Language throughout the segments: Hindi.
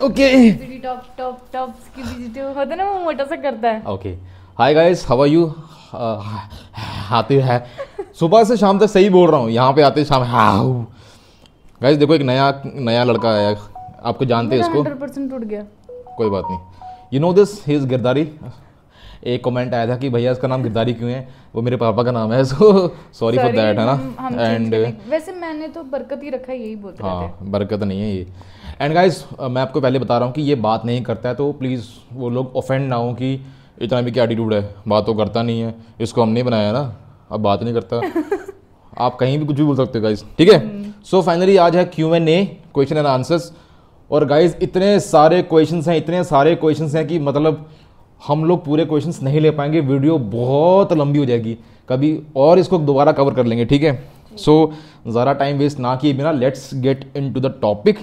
ओके टॉप टॉप टॉप की विजिटिव होता है ना, वो मोटा सा करता है। Okay hi guys, how are you? आते हैं सुबह से शाम तक सही बोल रहा हूँ, यहाँ पे आते शाम। हाउ गाइस, देखो एक नया नया लड़का आया, आपको जानते हैं इसको? 100% टूट गया। कोई बात नहीं, you know this, he is Girdhari. एक कमेंट आया था कि भैया इसका नाम गिरदारी क्यों है, वो मेरे पापा का नाम है, सो सॉरी फॉर दैट, है ना। एंड वैसे मैंने तो बरकत ही रखा है, यही बोल रहे थे। हाँ, बरकत नहीं है ये। एंड गाइस, मैं आपको पहले बता रहा हूँ कि ये बात नहीं करता है, तो प्लीज़ वो लोग ऑफेंड ना हो कि इतना भी क्या एटीट्यूड है, बात तो करता नहीं है, इसको हमने बनाया ना, अब बात नहीं करता। आप कहीं भी कुछ भी बोल सकते हो गाइस, ठीक है। सो फाइनली आज है Q&A, क्वेश्चन एंड आंसर्स। और गाइस इतने सारे क्वेश्चंस हैं, इतने सारे क्वेश्चंस हैं कि मतलब हम लोग पूरे क्वेश्चंस नहीं ले पाएंगे, वीडियो बहुत लंबी हो जाएगी, कभी और इसको दोबारा कवर कर लेंगे, ठीक है। सो ज़्यादा टाइम वेस्ट ना किए बिना let's get into the topic,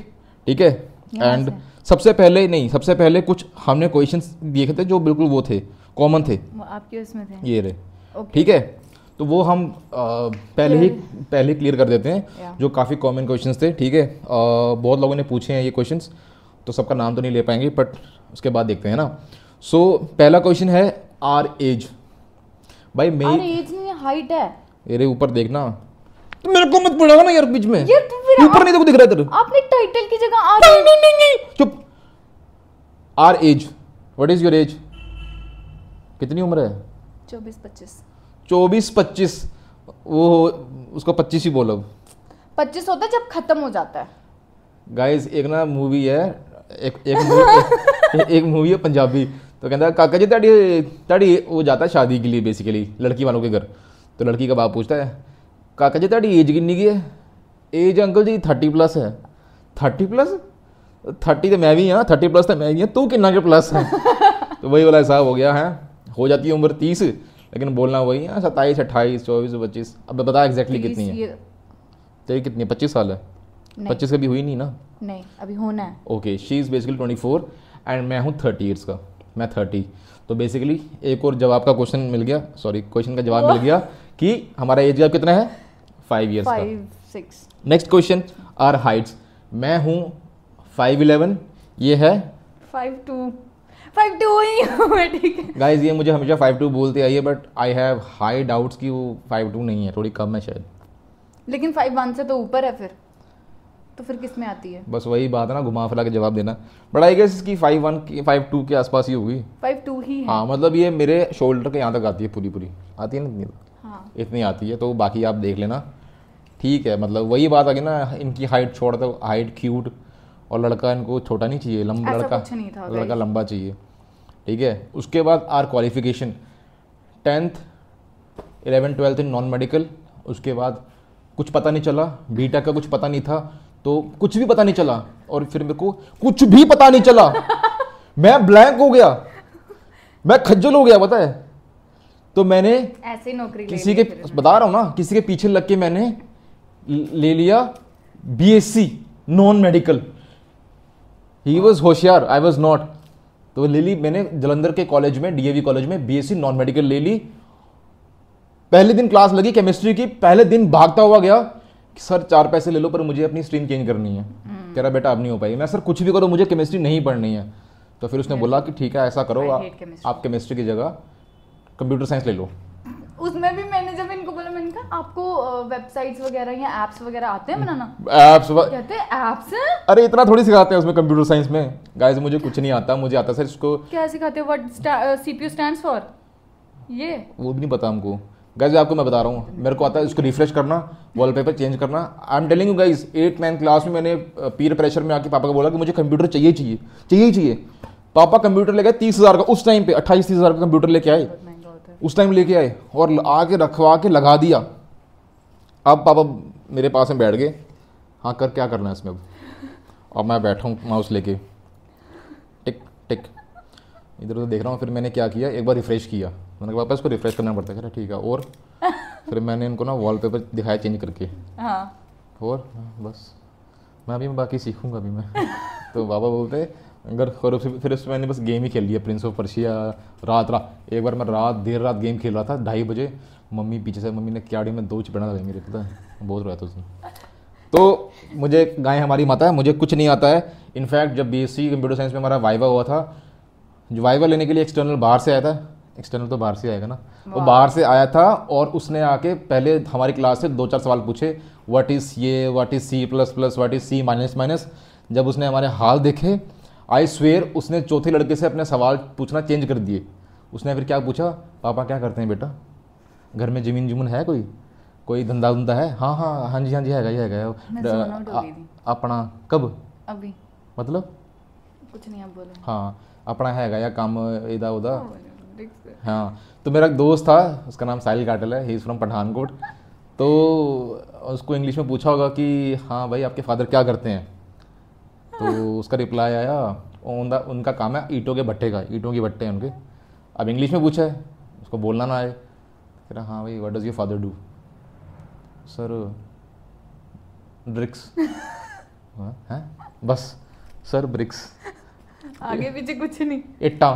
ठीक है। एंड सबसे पहले कुछ हमने क्वेश्चंस देखे थे जो बिल्कुल वो थे, कॉमन थे, वो आपके उसमें थे, ये रहे, ठीक है। तो वो हम पहले क्लियर कर देते हैं, जो काफ़ी कॉमन क्वेश्चंस थे, ठीक है। बहुत लोगों ने पूछे हैं ये क्वेश्चंस, तो सबका नाम तो नहीं ले पाएंगे, बट उसके बाद देखते हैं ना। सो पहला क्वेश्चन है आर एज। भाई मेरी एज नहीं है, हाइट है। मेरे ऊपर देखना, तो मेरे को मत पढ़ाओ ना यार बीच में, यार तो फिर ऊपर नहीं देखो, दिख रहा है तेरे। आपने टाइटल की जगह आर नहीं, चुप। Our age, what is your age? कितनी उम्र है? 24-25। वो उसको 25 ही बोलो। 25 होता है जब खत्म हो जाता है। गाइस एक ना मूवी है, एक मूवी है पंजाबी, तो कहता है काका जी ताड़ी वो जाता है शादी के लिए बेसिकली लड़की वालों के घर। तो लड़की का बाप पूछता है काका जी ताड़ी एज कितनी की है? एज अंकल जी 30+ है। 30+? 30 तो मैं भी हाँ, 30+ तो मैं भी हाँ, तू कितना के प्लस है? तो वही वाला हिसाब हो गया है, हो जाती है उम्र 30, लेकिन बोलना वही है 27, 28, 24, 25। अब बता एग्जैक्टली कितनी है तेरी? कितनी है? 25 साल है? 25 कभी हुई नहीं ना? नहीं, अभी होना है। Okay, she is basically 24 and मैं हूँ 30 ईयर्स का, मैं 30। तो बेसिकली एक और जवाब का क्वेश्चन मिल गया, सॉरी क्वेश्चन का जवाब मिल गया कि हमारा एज गैप कितना है? 5 ईयर्स का। 5-6। Next question, our heights. मैं हूँ 5'11", ये है 5'2". 5'2" ही हूँ मैं, ठीक है गाइज। ये मुझे हमेशा 5'2" बोलते आई है, but I have high doubts कि वो 5'2" नहीं है, थोड़ी कम है शायद। लेकिन 5'1" से तो ऊपर है, फिर किस में आती है? बस वही बात है ना, घुमा फिरा के जवाब देना। बट आई गेस इसकी 5'1" की 5'2" के आसपास ही होगी। 5'2" ही है। हाँ, मतलब ये मेरे शोल्डर के यहाँ तक आती है, पूरी आती है ना, हाँ। इतनी आती है। तो बाकी आप देख लेना, ठीक है। मतलब वही बात आ गई ना, इनकी हाइट छोड़ दो, हाइट क्यूट, और लड़का इनको छोटा नहीं चाहिए, लंबा लड़का लंबा चाहिए, ठीक है। उसके बाद our qualification, 10th 11th 12th in non medical. उसके बाद कुछ पता नहीं चला, बीटेक का कुछ पता नहीं था, तो कुछ भी पता नहीं चला, और फिर मेरे को कुछ भी पता नहीं चला। मैं ब्लैंक हो गया, मैं खज्जल हो गया, पता है। तो मैंने ऐसे नौकरी किसी के, बता रहा हूँ ना, किसी के पीछे लग के मैंने ले लिया BSc non medical. He was होशियार, आई वॉज नॉट। तो ले ली मैंने जलंधर के कॉलेज में, DAV कॉलेज में BSc नॉन मेडिकल ले ली। पहले दिन क्लास लगी केमिस्ट्री की, पहले दिन भागता हुआ गया कि सर 4 पैसे ले लो, पर मुझे अपनी स्ट्रीम चेंज करनी है। कह रहा बेटा अब नहीं हो पाएगी। मैं सर कुछ भी करो, मुझे केमिस्ट्री नहीं पढ़नी है। तो फिर उसने बोला कि ठीक है ऐसा करो, आप केमिस्ट्री की जगह कंप्यूटर साइंस ले लो। उसमें भी मैंने जब इनको बोला, मैंने कहा आपको वेबसाइट्स वगैरह या एप्स वगैरह आते हैं बनाना? कहते हैं एप्स हैं? अरे इतना थोड़ी सिखाते हैं उसमें कंप्यूटर साइंस में। गाइस मुझे कुछ नहीं आता, मुझे आता सर इसको क्या सिखाते हैं? व्हाट CPU स्टैंड्स फॉर, ये वो भी नहीं पता हमको। गाइस आपको मैं बता रहा हूँ, मेरे को आता है इसको रिफ्रेश करना, वॉलपेपर चेंज करना। I am telling you guys, 8th-9th class में मैंने पीर प्रेशर में आके पापा को बोला कि मुझे कंप्यूटर चाहिए। पापा कंप्यूटर ले गए 30,000 का, उस टाइम पे 28-30,000 का कंप्यूटर लेके आए, उस टाइम लेके आए, और आके रखवा के लगा दिया। अब पापा मेरे पास में बैठ गए, हाँ कर, क्या करना है इसमें अब मैं बैठा हूँ माउस लेके, टिक टिक इधर उधर देख रहा हूँ। फिर मैंने क्या किया, एक बार रिफ्रेश किया, मैंने कहा पापा इसको रिफ्रेश करना पड़ता है, ठीक है। और फिर मैंने इनको ना वॉलपेपर दिखाया चेंज करके, हाँ। और बस मैं अभी बाकी सीखूंगा अभी मैं। तो पापा बोलते अगर फिर उसमें मैंने बस गेम ही खेल लिया, प्रिंस ऑफ पर्शिया। रात एक बार मैं देर रात गेम खेल रहा था, 2:30 बजे। मम्मी पीछे से, मम्मी ने क्या में 2 चपेड़ा लगे मेरे, पता है, बहुत रोया था उसने। तो मुझे गाय हमारी माता है, मुझे कुछ नहीं आता है। इनफैक्ट जब बीएससी कंप्यूटर साइंस में हमारा वाइवा हुआ था, जो वाइवा लेने के लिए एक्सटर्नल बाहर से आया था, एक्सटर्नल तो बाहर से आएगा ना, वो बाहर से आया था और उसने आके पहले हमारी क्लास से 2-4 सवाल पूछे, व्हाट इज़ ये, what is C++, what is C minus minus. जब उसने हमारे हाल देखे, आई स्वेयर उसने चौथे लड़के से अपने सवाल पूछना चेंज कर दिए। उसने फिर क्या पूछा, पापा क्या करते हैं बेटा, घर में ज़मीन जुमन है, कोई धंधा धंधा है? हाँ हाँ हाँ जी हैगा। अपना कब? अभी। मतलब कुछ नहीं, आप बोलो। हाँ, अपना हैगा या काम इधर उधर। हाँ, तो मेरा एक दोस्त था, उसका नाम साहिल काटल है, ही इज़ फ्रॉम पठानकोट। तो उसको इंग्लिश में पूछा होगा कि हाँ भाई आपके फादर क्या करते हैं, तो उसका रिप्लाई आया, उनका काम है ईंटों के भट्टे का, ईंटों के भट्टे हैं उनके। अब इंग्लिश में पूछा है, उसको बोलना ना आए, कह रहा हाँ भाई what does your father do? Sir bricks. हैं बस सर ब्रिक्स, आगे पीछे कुछ नहीं, इट्टा।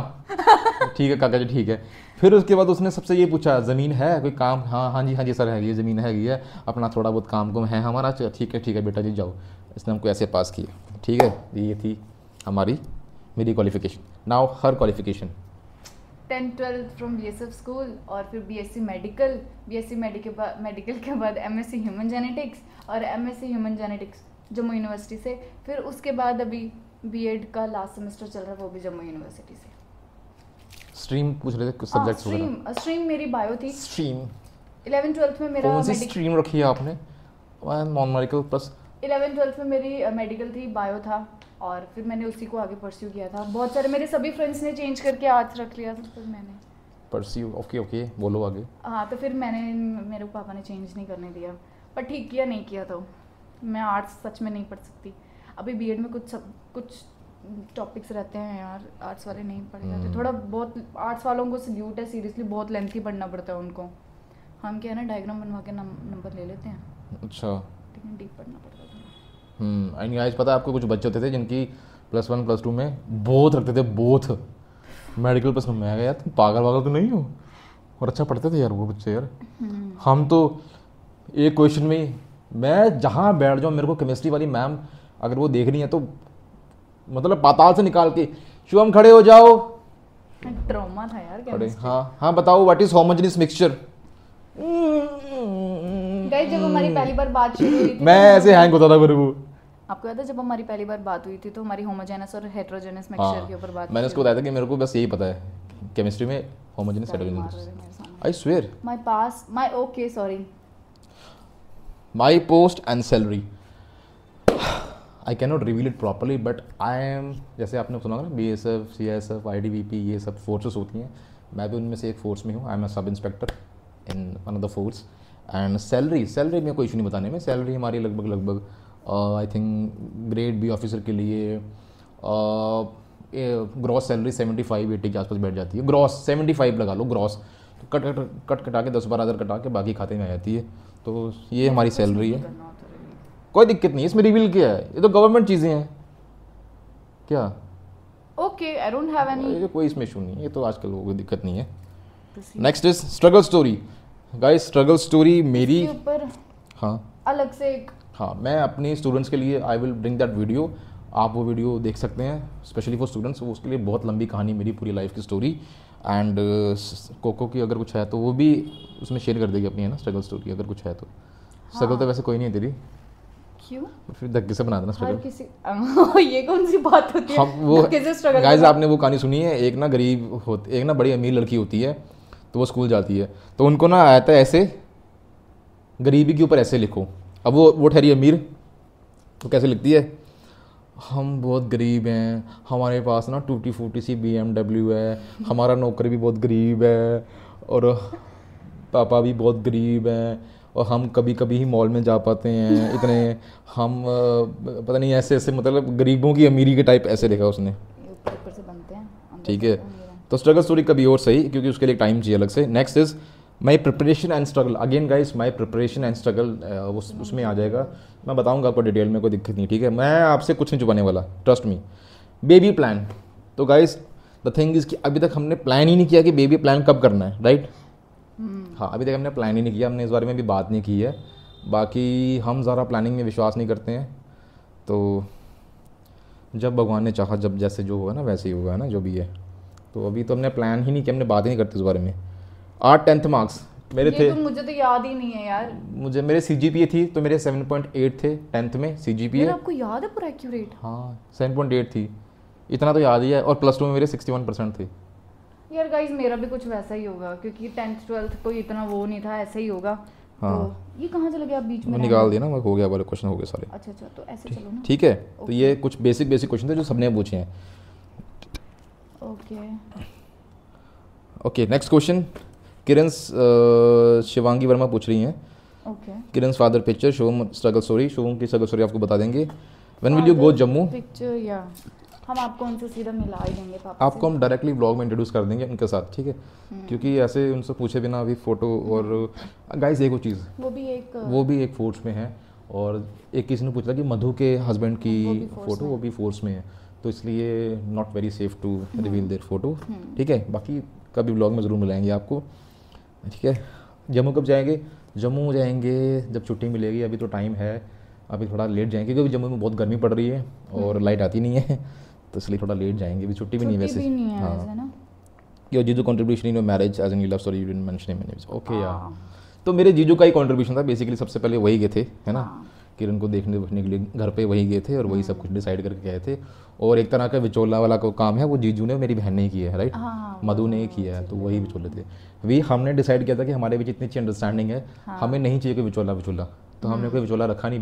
ठीक है काका जी ठीक है। फिर उसके बाद उसने सबसे ये पूछा, ज़मीन है कोई काम? हाँ जी सर हैगी है, ज़मीन हैगी है, अपना थोड़ा बहुत काम कुम है हमारा। ठीक है बेटा जी जाओ। इसने हमको ऐसे पास किया, ठीक है। ये थी मेरी qualification. Now her qualification 10th-12th from BSF school, और फिर बीएससी मेडिकल, मेडिकल के बाद एमएससी ह्यूमन जेनेटिक्स, और MSc human genetics Jammu university से। फिर उसके बाद अभी बीएड का लास्ट सेमेस्टर चल रहा है, वो भी जम्मू यूनिवर्सिटी से। स्ट्रीम पूछ रहे थे कुछ सब्जेक्ट्स वगैरह? स्ट्रीम मेरी बायो थी। स्ट्रीम 11th-12th में मेरा कौन सी स्ट्रीम रखी है आपने? नॉन मेडिकल प्लस 11th-12th में मेरी मेडिकल थी, बायो था, और फिर मैंने उसी को आगे परस्यू किया था। बहुत सारे मेरे सभी फ्रेंड्स ने चेंज करके आर्ट्स रख लिया था, फिर मैंने परस्यू। ओके बोलो आगे। हाँ, तो फिर मेरे पापा ने चेंज नहीं करने दिया, पर ठीक किया नहीं किया, तो मैं आर्ट्स सच में नहीं पढ़ सकती। अभी बीएड में कुछ टॉपिक्स रहते हैं यार, आर्ट्स वाले नहीं पढ़े जाते। थोड़ा बहुत आर्ट्स वालों को सल्यूट है, सीरियसली बहुत लेंथी पढ़ना पड़ता है उनको। हम क्या है ना, डायग्राम बनवा के नंबर ले लेते हैं। अच्छा, लेकिन डीप पढ़ना पड़ता है। एंड गाइस पता है आपको, कुछ बच्चे होते थे जिनकी +1 +2 में बोथ रखते थे, बोथ मेडिकल प्लस में। मैं गया तुम पागल तो नहीं हो, और अच्छा पढ़ते थे यार वो बच्चे यार। हम तो एक क्वेश्चन में मैं जहाँ बैठ जाऊँ, मेरे को केमिस्ट्री वाली मैम अगर वो देख रही है तो मतलब पाताल से निकाल के, शुभम खड़े हो जाओ। ट्रॉमा था यार केमिस्ट्री। हाँ बताओ what is homogeneous mixture. Guys जब हमारी पहली बार बात शुरू हुई थी, मैं ऐसे हैंग होता था मेरे को। आपको याद है जब हमारी पहली बार बात हुई थी तो हमारी होमोजेनस और हेटेरोजेनस मिक्सचर के ऊपर बात मैंने उसको बताया था कि मेरे को बस यही पता है केमिस्ट्री में homogeneous heterogeneous. I swear my post and salary I can not reveal it properly, but I am, जैसे आपने सुना ना BSF, CSF, IDVP, ये सब फोर्सेस होती हैं, मैं भी उनमें से एक फोर्स में हूँ। I am a sub inspector in one of the force. And salary में कोई इशू नहीं बताने में। सैलरी हमारी लगभग I think grade B officer के लिए ग्रॉस सैलरी 75-80 के आसपास बैठ जाती है। ग्रॉस 75 लगा लो ग्रॉस, तो कटा के 10-12 हज़ार कटा के बाकी खाते में आ जाती है। तो ये हमारी सैलरी है, कोई दिक्कत नहीं। इसमें रिवील किया है, ये तो गवर्नमेंट चीज़ें हैं क्या। Okay, I don't have any, कोई इसमें इशू नहीं है, ये तो आजकल लोगों को दिक्कत नहीं है। Next is struggle story. Guys struggle story मेरी ऊपर हाँ अलग से एक, हाँ मैं अपने स्टूडेंट्स के लिए I will bring that video. आप वो वीडियो देख सकते हैं स्पेशली फॉर स्टूडेंट्स। वो उसके लिए बहुत लंबी कहानी, मेरी पूरी लाइफ की स्टोरी। एंड कोको की अगर कुछ है तो वो भी उसमें शेयर कर देगी अपनी, है ना, स्ट्रगल स्टोरी अगर कुछ है तो। स्ट्रगल तो वैसे कोई नहीं है तेरी, क्यों फिर धक्के से बना देना स्ट्रगल। किसी ये कौन सी बात होती है वो धक्के से स्ट्रगल। गाइस आपने वो कहानी सुनी है, एक ना गरीब होती, एक ना बड़ी अमीर लड़की होती है, तो वो स्कूल जाती है, तो उनको ना आता है ऐसे गरीबी के ऊपर ऐसे लिखो। अब वो ठहरी अमीर, तो कैसे लिखती है, हम बहुत गरीब हैं, हमारे पास ना टूटी फूटी सी BMW है, हमारा नौकर भी बहुत गरीब है, और पापा भी बहुत गरीब हैं, और हम कभी कभी ही मॉल में जा पाते हैं इतने, हम पता नहीं ऐसे ऐसे, मतलब गरीबों की अमीरी के टाइप ऐसे लिखा उसने। ऊपर से बनते हैं, ठीक है, तो स्ट्रगल स्टोरी कभी और सही, क्योंकि उसके लिए टाइम चाहिए अलग से। Next is my preparation and struggle. Again guys my preparation and struggle उसमें आ जाएगा, मैं बताऊंगा आपको डिटेल में, कोई दिक्कत नहीं। ठीक है, मैं आपसे कुछ नहीं छुपाने वाला, ट्रस्ट मी। बेबी प्लान, तो गाइस द थिंग इज़ कि अभी तक हमने प्लान ही नहीं किया कि बेबी प्लान कब करना है, राइट। हाँ, अभी तक हमने प्लान ही नहीं किया, हमने इस बारे में भी बात नहीं की है। बाकी हम ज़्यादा प्लानिंग में विश्वास नहीं करते हैं, तो जब भगवान ने चाहा, जब जैसे जो होगा ना वैसे ही होगा ना, जो भी है। तो अभी तो हमने प्लान ही नहीं किया, हमने बात ही नहीं करते इस बारे में। 8 10th मार्क्स मेरे ये थे। तो मुझे तो याद ही नहीं है यार। मेरे CGPA थी तो मेरे 7.8 थे 10th में यार CGPA। आपको याद है पूरा एक्यूरेट? हाँ 7.8 थी, इतना तो याद ही है। और +2 में मेरे 61% थे। यार गाइस मेरा भी कुछ वैसा ही होगा, क्योंकि 10th 12th कोई इतना वो नहीं था, ऐसा ही होगा। हाँ। तो ये कहाँ चले गए आप बीच में? निकाल दिया ना, वो हो गया, वाले क्वेश्चन हो गए सारे। अच्छा अच्छा, तो ऐसे चलो ना। ठीक है, तो ये कुछ बेसिक क्वेश्चन थे जो सबने पूछे हैं। Okay okay, next question. Kiran Shivangi Verma पूछ रही हैं। Okay. Kiran father picture, Shubham struggle story. Shubham की स्ट्रगल स्टोरी आपको बता देंगे। When will you go Jammu? Picture या हम आपको उनसे सीधा मिला ही देंगे पापा आपको हम डायरेक्टली ब्लॉग में इंट्रोड्यूस कर देंगे उनके साथ, ठीक है? क्योंकि ऐसे उनसे पूछे बिना अभी फ़ोटो। और गाइस एक वो चीज़, से। वो भी एक फोर्स में है। और एक किसी ने पूछा कि मधु के हस्बैंड की वो भी force फ़ोटो, में वो भी फोर्स में है, तो इसलिए not very safe to reveal their photo. ठीक है, बाकी कभी ब्लॉग में ज़रूर मिलाएंगे आपको, ठीक है? जम्मू कब जाएंगे? जम्मू जाएंगे जब छुट्टी मिलेगी, अभी तो टाइम है, अभी थोड़ा लेट जाएंगे क्योंकि जम्मू में बहुत गर्मी पड़ रही है और लाइट आती नहीं है, तो इसलिए थोड़ा लेट जाएंगे। अभी छुट्टी भी नहीं है वैसे। हाँ। योर जीजू contribution in your marriage as an love story you didn't mention in. Okay यार, तो मेरे जीजू का ही कंट्रीब्यूशन था बेसिकली। सबसे पहले वही गए थे, है ना? किरण को देखने के लिए घर पे वही गए थे और वही सब कुछ डिसाइड करके गए थे। और एक तरह का विचोला वाला को काम है वो जीजू ने, मेरी बहन ने ही किया है, राइट? मधु ने ही किया है, तो वही विचोले थे। हमने डिसाइड किया था कि हमारे बीच इतनी अच्छी अंडरस्टैंडिंग है, हमें नहीं चाहिए कोई विचोला, तो हमने कोई विचोला रखा नहीं।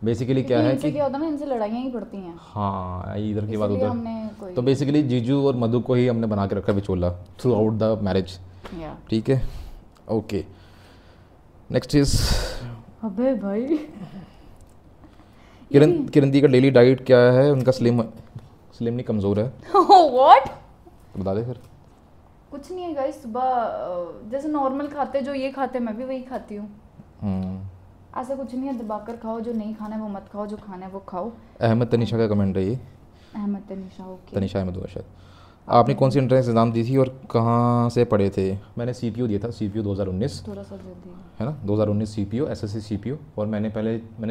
बेसिकली क्या है कि क्या होता है ना, इनसे लड़ाइयाँ ही पड़ती हैं। हाँ, इधर की बात उधर। तो कोई बेसिकली जीजू और मधु को ही हमने बना के रखा विचोला थ्रू आउट द मैरिज, ठीक है? ओके, नेक्स्ट इज अबे भाई किरण दी का डेली डाइट क्या है? उनका स्लिम नहीं, कमज़ोर है। व्हाट? बता दे फिर। कुछ नहीं है गाइस, सुबह जैसे नॉर्मल खाते जो ये खाते मैं भी वही खाती हूँ। ऐसा कुछ नहीं है, दबाकर खाओ, जो नहीं खाना है वो मत खाओ, जो खाना है वो खाओ। अहमद तनिषा का कमेंट है ये। अहमद तनिषा, ओके। तनिषा अहमद हुआ शायद। आपने कौन सी एंट्रेंस एग्ज़ाम दी थी और कहाँ से पढ़े थे? मैंने CPO दिया था, CPO 2019, थोड़ा सा जल्दी है ना? 2019 CPO, SSC CPO। और मैंने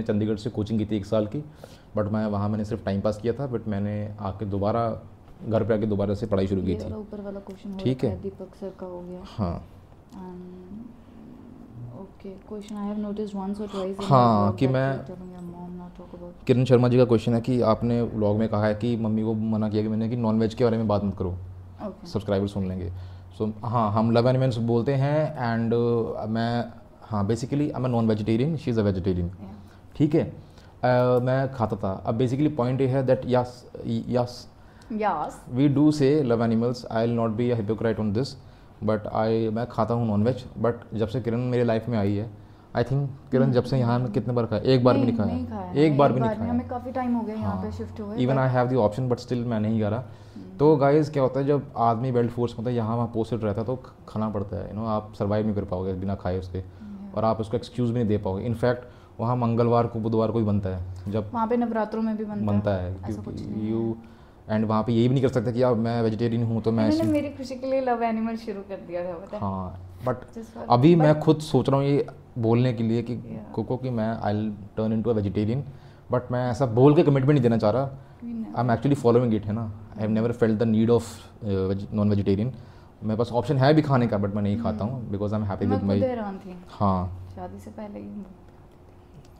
चंडीगढ़ से कोचिंग की थी 1 साल की, बट मैंने सिर्फ टाइम पास किया था। बट मैंने आके दोबारा घर पे आके दोबारा से पढ़ाई शुरू की थी। ऊपर वाला क्वेश्चन ठीक है, दीपक सर का हो गया। हाँ okay, question I have noticed once और ट्वाइस। हाँ, कि मैं किरण शर्मा जी का क्वेश्चन है कि आपने व्लॉग में कहा है कि मम्मी को मना किया कि मैंने कि नॉनवेज के बारे में बात मत करो, सब्सक्राइबर सुन लेंगे। सो हाँ, हम लव एनिमल्स बोलते हैं। एंड मैं basically I am non vegetarian, she is a vegetarian, ठीक है? मैं खाता था। अब बेसिकली पॉइंट ये है that yes we do say love animals, I will not be a hypocrite on this, but मैं खाता हूँ नॉनवेज। बट जब से किरण मेरे लाइफ में आई है, आई थिंक किरण जब से यहाँ कितने बार खाया? एक बार भी नहीं खाया, एक बार भी नहीं खाया। हमें काफ़ी टाइम हो गया यहाँ पे शिफ्ट हुए। Even I have the option but still मैं नहीं करा। तो गाइस क्या होता है, जब आदमी बेल्ट फोर्स में होता है, यहाँ वहाँ पोस्टेड रहता है, तो खाना पड़ता है, आप सर्वाइव नहीं कर पाओगे बिना खाए उसके, और आप उसको एक्सक्यूज़ भी नहीं दे पाओगे। इनफैक्ट वहाँ मंगलवार को बुधवार को ही बनता है, जब वहाँ पे नवरात्रों में भी बनता है, क्योंकि एंड वहाँ पे यही भी नहीं कर सकता कि यार मैं वेजिटेरियन हूँ तो मैं मेरी खुशी के लिए लव एनिमल शुरू कर दिया था, पता है? हाँ, बट अभी मैं खुद सोच रहा हूँ ये बोलने के लिए कि कोको कि मैं I will turn into a vegetarian, but मैं ऐसा बोल के कमिटमेंट नहीं देना चाह रहा। I am actually following it, है ना? I have never felt the need of non vegetarian. मेरे पास ऑप्शन है भी खाने का, बट मैं नहीं खाता हूँ because I am happy with my. हाँ, शादी से पहले ही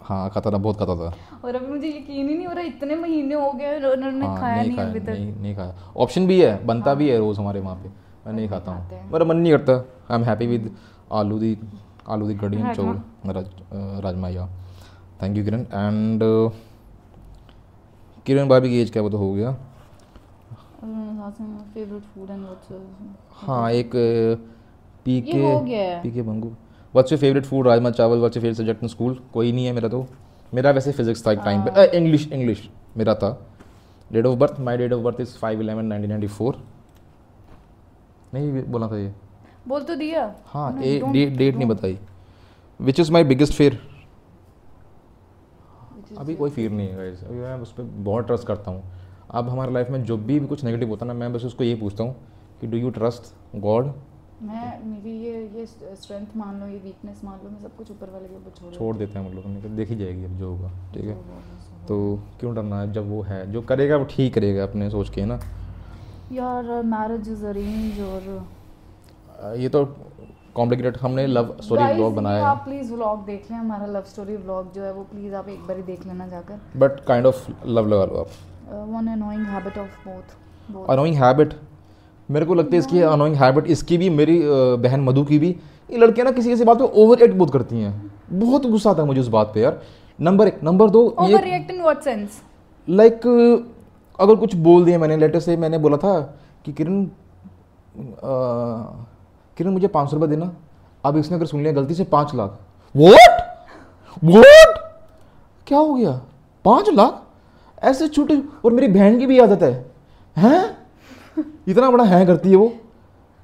हाँ खाता था, बहुत खाता था। और अभी मुझे यकीन ही नहीं हो रहा, इतने महीने हो गए उन्होंने खाया नहीं अभी तक। नहीं खाया। ऑप्शन भी है, बनता भी है रोज़ हमारे वहाँ पे, मैं नहीं खाता हूँ, मेरा मन नहीं करता। आई एम हैप्पी विद आलू दी कढ़ी एंड चौल, राजमा। या थैंक यू किरण। एंड किरण भाभी की एज क्या वो तो हो गया। फेवरेट फूड एंड हाँ, एक पीके बंगू। What's your favourite food? Rajma chawal. What's your favourite subject in school? कोई नहीं है मेरा, तो मेरा वैसे फिजिक्स था एक टाइम पे। इंग्लिश मेरा था। Date of birth, my date of birth is 5/11/1994। नहीं बोला था ये? बोल तो दिया। हाँ, डेट नहीं बताई। Which is my biggest fear? अभी कोई फियर नहीं है गाइस, अभी मैं उस पर बहुत ट्रस्ट करता हूँ। अब हमारे लाइफ में जो भी कुछ नेगेटिव होता है ना, मैं बस उसको ये पूछता हूँ कि डू यू ट्रस्ट गॉड मेरी ये स्ट्रेंथ मान लो, ये वीकनेस मान लो, मैं सब कुछ ऊपर वाले के ऊपर छोड़ देते हैं हम लोग, हमने कहा देखी जाएगी अब जो होगा, ठीक है। जो होगा बस होगा। तो क्यों डरना है, जब वो है जो करेगा वो ठीक करेगा अपने सोच के, है ना। यार मैरिज इज अरेंज और ये तो कॉम्प्लिकेटेड, हमने लव स्टोरी Guys, ब्लॉग ये बनाया है, आप प्लीज़ व्लॉग देख लें, हमारा लव स्टोरी व्लॉग जो है वो प्लीज़ आप एक बार ही देख लेना जाकर। बट काइंड ऑफ लव लगा लो आप। One annoying habit of both annoying habit, मेरे को लगता है इसकी अनोइंग हैबिट, इसकी भी, मेरी बहन मधु की भी। ये लड़कियां ना किसी किसी बात पे ओवर एक्ट बहुत करती हैं, बहुत गुस्सा आता है मुझे उस बात पे यार। Number 1, number 2, over react in what sense? Like अगर कुछ बोल दिया मैंने, लेटर से मैंने बोला था कि किरण किरण मुझे 500 रुपये देना, अब इसने अगर सुन लिया गलती से 5 लाख, व्हाट क्या हो गया 5 लाख ऐसे छोटे। और मेरी बहन की भी आदत है, हैं इतना बड़ा है करती है वो,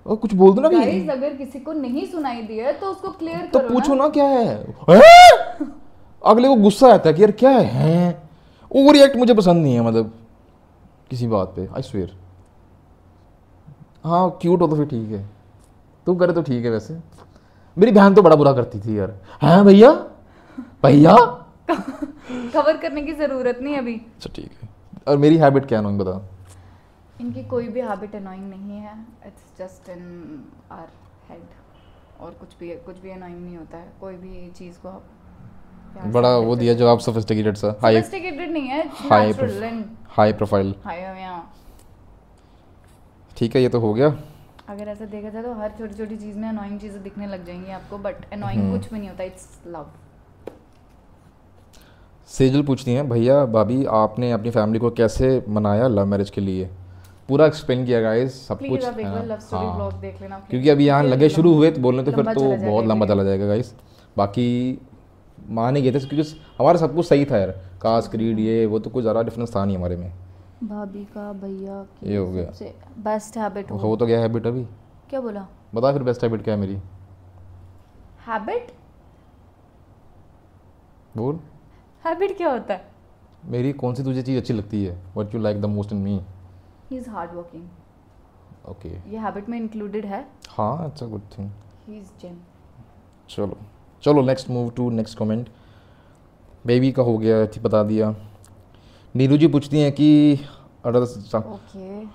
और कुछ बोल दो ना Guys, कि अगर किसी को नहीं सुनाई दिया तो उसको क्लियर तो करो पूछो ना। ना क्या है? अगले को गुस्सा आता है कि यार क्या है। ओवर रिएक्ट मुझे पसंद नहीं है, मतलब किसी बात पे, आई स्वेयर। हाँ क्यूट हो तो फिर ठीक है, तू करे तो ठीक है। वैसे मेरी बहन तो बड़ा बुरा करती थी यार, हैं भैया भैया। कवर करने की जरूरत नहीं अभी। अच्छा ठीक है। और मेरी हैबिट क्या है बता। इनकी कोई भी हैबिट अनोइंग नहीं है, it's just in our head. और कुछ भी अनोइंग नहीं होता है, कोई भी चीज़ को आप प्यार से बड़ा handle वो कर दिया सकते जो आप सोफिस्टिकेटेड सा, हो। हाई Sophisticated नहीं है, high natural and high profile. High या। ठीक है, ये तो हो गया। अगर ऐसा देखा जाए तो हर छोटी छोटी चीज़ में अनोइंग चीज़ें दिखने लग जाएंगी आपको, बट अनोइंग कुछ भी नहीं होता, इट्स लव। सेजल पूछती हैं, भैया भाभी आपने अपनी फैमिली को कैसे मनाया लव मैरिज के लिए? पूरा एक्सप्लेन किया गाइस, सब कुछ प्लीज़ आप एक है बार ना? लव स्टोरी हाँ। ब्लॉग देख लेना, क्योंकि अभी यहाँ लगे शुरू हुए तो बोलने तो फिर लंबा तो चला जाएगा बहुत लंबा वीडियो। चला जाएगा गाइस। बाकी मान ही गए थे क्योंकि हमारा सब कुछ सही था यार, कास्ट क्रीड ये वो, तो कुछ ज़्यादा डिफरेंस था नहीं हमारे में। भाभी का भैया की ये हो गया। सबसे बेस्ट हैबिट हो तो गया हैबिट। अभी क्या बोला? बता फिर बेस्ट हैबिट क्या है मेरी, हैबिट? बोल। हैबिट क्या होता है? मेरी कौन सी तुझे चीज़ अच्छी लगती है, what you like the most in me? He is hard working. Okay, ये हैबिट में इंक्लूडेड है। हाँ it's a good thing. He is gym. चलो चलो next move to next comment. Baby का हो गया थी, बता दिया। नीरू जी पूछती हैं कि okay,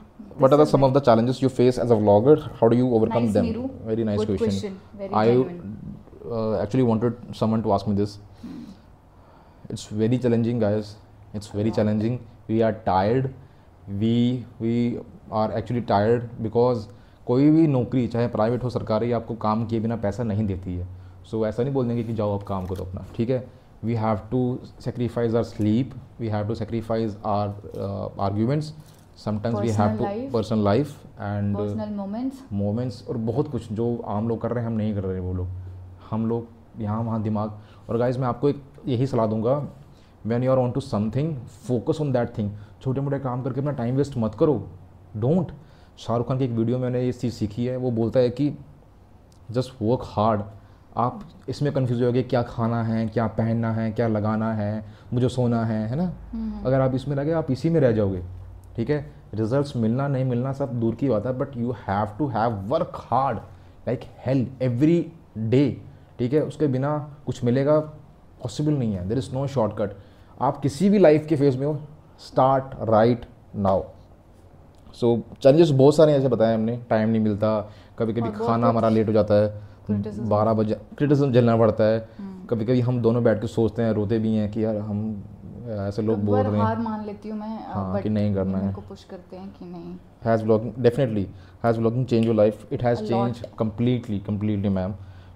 what are the some of the challenges you face as a vlogger, how do you overcome Nice, them? Niru. Very nice Good question. very I genuine. actually wanted someone to ask me this. It's very challenging guys, it's very challenging. We are tired, we are actually tired because कोई भी नौकरी चाहे प्राइवेट हो सरकारी आपको काम किए बिना पैसा नहीं देती है। सो ऐसा नहीं बोल देंगे कि जाओ आप काम करो अपना, ठीक है। We have to sacrifice our sleep, we have to sacrifice our arguments, sometimes we have to personal life and personal moments और बहुत कुछ जो आम लोग कर रहे हैं हम नहीं कर रहे। वो लोग, हम लोग यहाँ वहाँ दिमाग। और गाइज मैं आपको एक यही सलाह दूंगा, when you are on to something focus on that thing. छोटे मोटे काम करके अपना टाइम वेस्ट मत करो, डोंट। शाहरुख खान की एक वीडियो में मैंने ये चीज़ सीखी है, वो बोलता है कि जस्ट वर्क हार्ड। आप इसमें कन्फ्यूज हो गए क्या खाना है, क्या पहनना है, क्या लगाना है, मुझे सोना है ना। अगर आप इसमें लगे आप इसी में रह जाओगे, ठीक है। रिजल्ट्स मिलना नहीं मिलना सब दूर की बात है, but you have to have work hard like hell every day, ठीक है। उसके बिना कुछ मिलेगा पॉसिबल नहीं है, देयर इज़ नो शॉर्टकट। आप किसी भी लाइफ के फेज में हो, स्टार्ट राइट नाउ। सो चैलेंजेस बहुत सारे ऐसे बताए हमने, टाइम नहीं मिलता, कभी कभी खाना हमारा लेट हो जाता है, 12 बजे क्रिटिसिज्म झेलना पड़ता है, कभी कभी हम दोनों बैठ के सोचते हैं, रोते भी हैं कि यार हम ऐसे लोग बोल रहे हैं, हार मान लेती हूँ मैं, हाँ, कि नहीं करना है, को पुश करते हैं कि नहीं। Has vlogging definitely has vlogging change your life, it has change completely ma'am,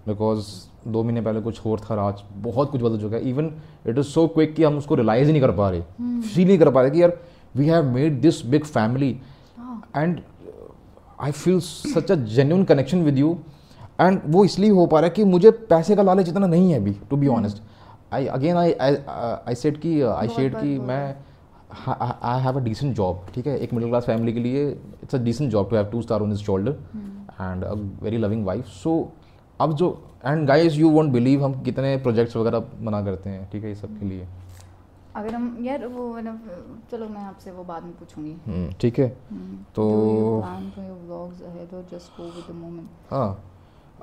because 2 महीने पहले कुछ और था, आज बहुत कुछ बदल चुका है। Even it is so quick कि हम उसको रियलाइज़ ही नहीं कर पा रहे, फील नहीं कर पा रहे कि यार we have made this big family and I feel such a genuine connection with you. And वो इसलिए हो पा रहा है कि मुझे पैसे का लालच इतना नहीं है अभी, to be honest. I said कि मैं I have a decent job, ठीक है। एक मिडिल क्लास फैमिली के लिए it's a decent job to have 2 star on his shoulder and a very loving wife. So अब जो and guys you won't believe हम कितने प्रोजेक्ट्स वगैरह बना करते हैं, ठीक है, ये सब के लिए। अगर हम यार वो मतलब चलो मैं आपसे वो बाद में पूछूंगी। ठीक है। तो plan for your vlogs ahead और just go with the moment. हाँ,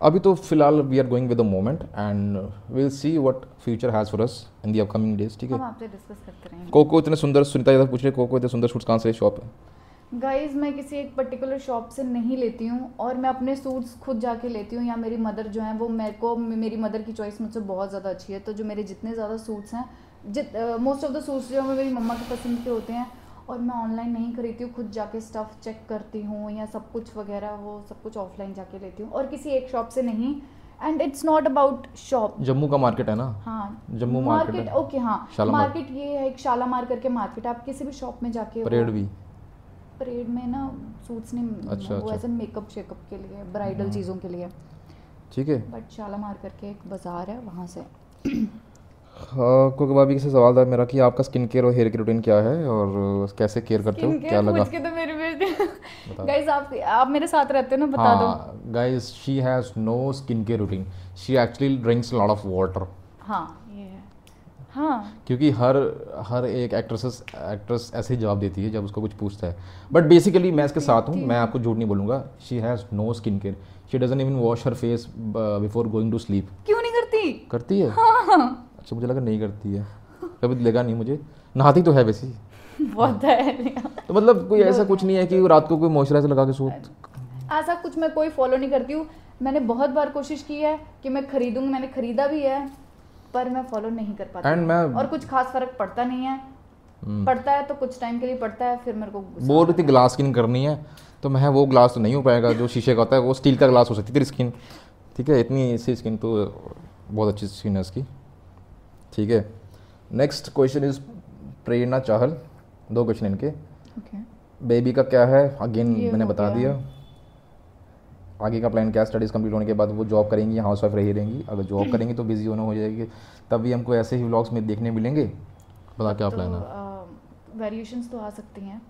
अभी तो फिलहाल we are going with the moment and will see what future has for us in the upcoming days. ठीक है, हम आपसे डिस्कस करते रहेंगे। कोको इतने सुंदर, सुनीता ये पूछ रहे कोको इतने सुंदर सूट्स कहाँ से शॉप है? गाइज मैं किसी एक पर्टिकुलर शॉप से नहीं लेती हूँ और मैं अपने सूट्स खुद जाके लेती हूँ, या मेरी मदर जो है वो मेरी मदर की चॉइस मुझसे बहुत ज़्यादा अच्छी है। तो जो मेरे जितने ज़्यादा सूट्स हैं, मोस्ट ऑफ द सूट्स जो हैं मेरी मम्मा के पसंद के होते हैं और मैं ऑनलाइन नहीं खरीदती हूँ, खुद जाके स्टफ़ चेक करती हूँ या सब कुछ वगैरह वो सब कुछ ऑफलाइन जाके लेती हूँ और किसी एक शॉप से नहीं। And it's not about shop. Jammu का मार्केट है ना? हाँ, जम्मू मार्केट। ओके, हाँ मार्केट ये है, एक शालामार करके मार्केट। आप किसी भी शॉप में जाके, परेड में ना सूट्स नहीं, अच्छा, वो ऐसे मेकअप शेकअप के लिए, ब्राइडल चीज़ों के लिए। ठीक है, बट शालामार करके एक बाज़ार है वहाँ से। हाँ, कोको भाभी से सवाल था मेरा कि आपका स्किन केयर और हेयर की रूटीन क्या है और कैसे केयर करते हो? क्या लगा? के तो मेरे गाइस आप मेरे साथ रहते हो ना, बता दो। Guys she has no skin care routine, she actually drinks lot of water. हाँ ये है, हाँ, क्योंकि हर एक एक्ट्रेस ऐसे ही जवाब देती है जब उसको कुछ पूछता है। बट बेसिकली मैं इसके साथ हूँ, मैं आपको झूठ नहीं बोलूँगा। She has no skin care, she doesn't even wash her face before going to sleep. क्यों नहीं करती? करती है? हाँ। अच्छा, मुझे लगा नहीं करती है, कभी लगा नहीं मुझे। नहाती तो है वैसे बहुत है। तो मतलब कोई ऐसा कुछ नहीं है कि रात को कोई मॉइस्चराइजर लगा के सोत, ऐसा कुछ मैं कोई फॉलो नहीं करती हूँ। मैंने बहुत बार कोशिश की है कि मैं खरीदूँ, मैंने खरीदा भी है, पर मैं फॉलो नहीं कर पाती और कुछ खास फर्क पड़ता नहीं है। पड़ता है तो कुछ टाइम के लिए पड़ता है, फिर मेरे को बोल रही थी ग्लास स्किन करनी है, तो मैं वो ग्लास तो नहीं हो पाएगा जो शीशे का होता है, वो स्टील का ग्लास हो सकती थी स्किन। ठीक है, इतनी ऐसी स्किन तो बहुत अच्छी स्किन है इसकी। ठीक है, next question is Prerna Chahal, 2 question इनके। बेबी का क्या है? अगेन मैंने बता दिया। आगे का प्लान क्या? स्टडीज़ कंप्लीट होने के बाद वो जॉब करेंगी या हाउस वाइफ रही रहेंगी? अगर जॉब करेंगी तो बिजी होना हो जाएगी, तभी हमको ऐसे ही व्लॉग्स में देखने मिलेंगे। बता क्या प्लान है? वेरिएशंस तो आ सकती हैं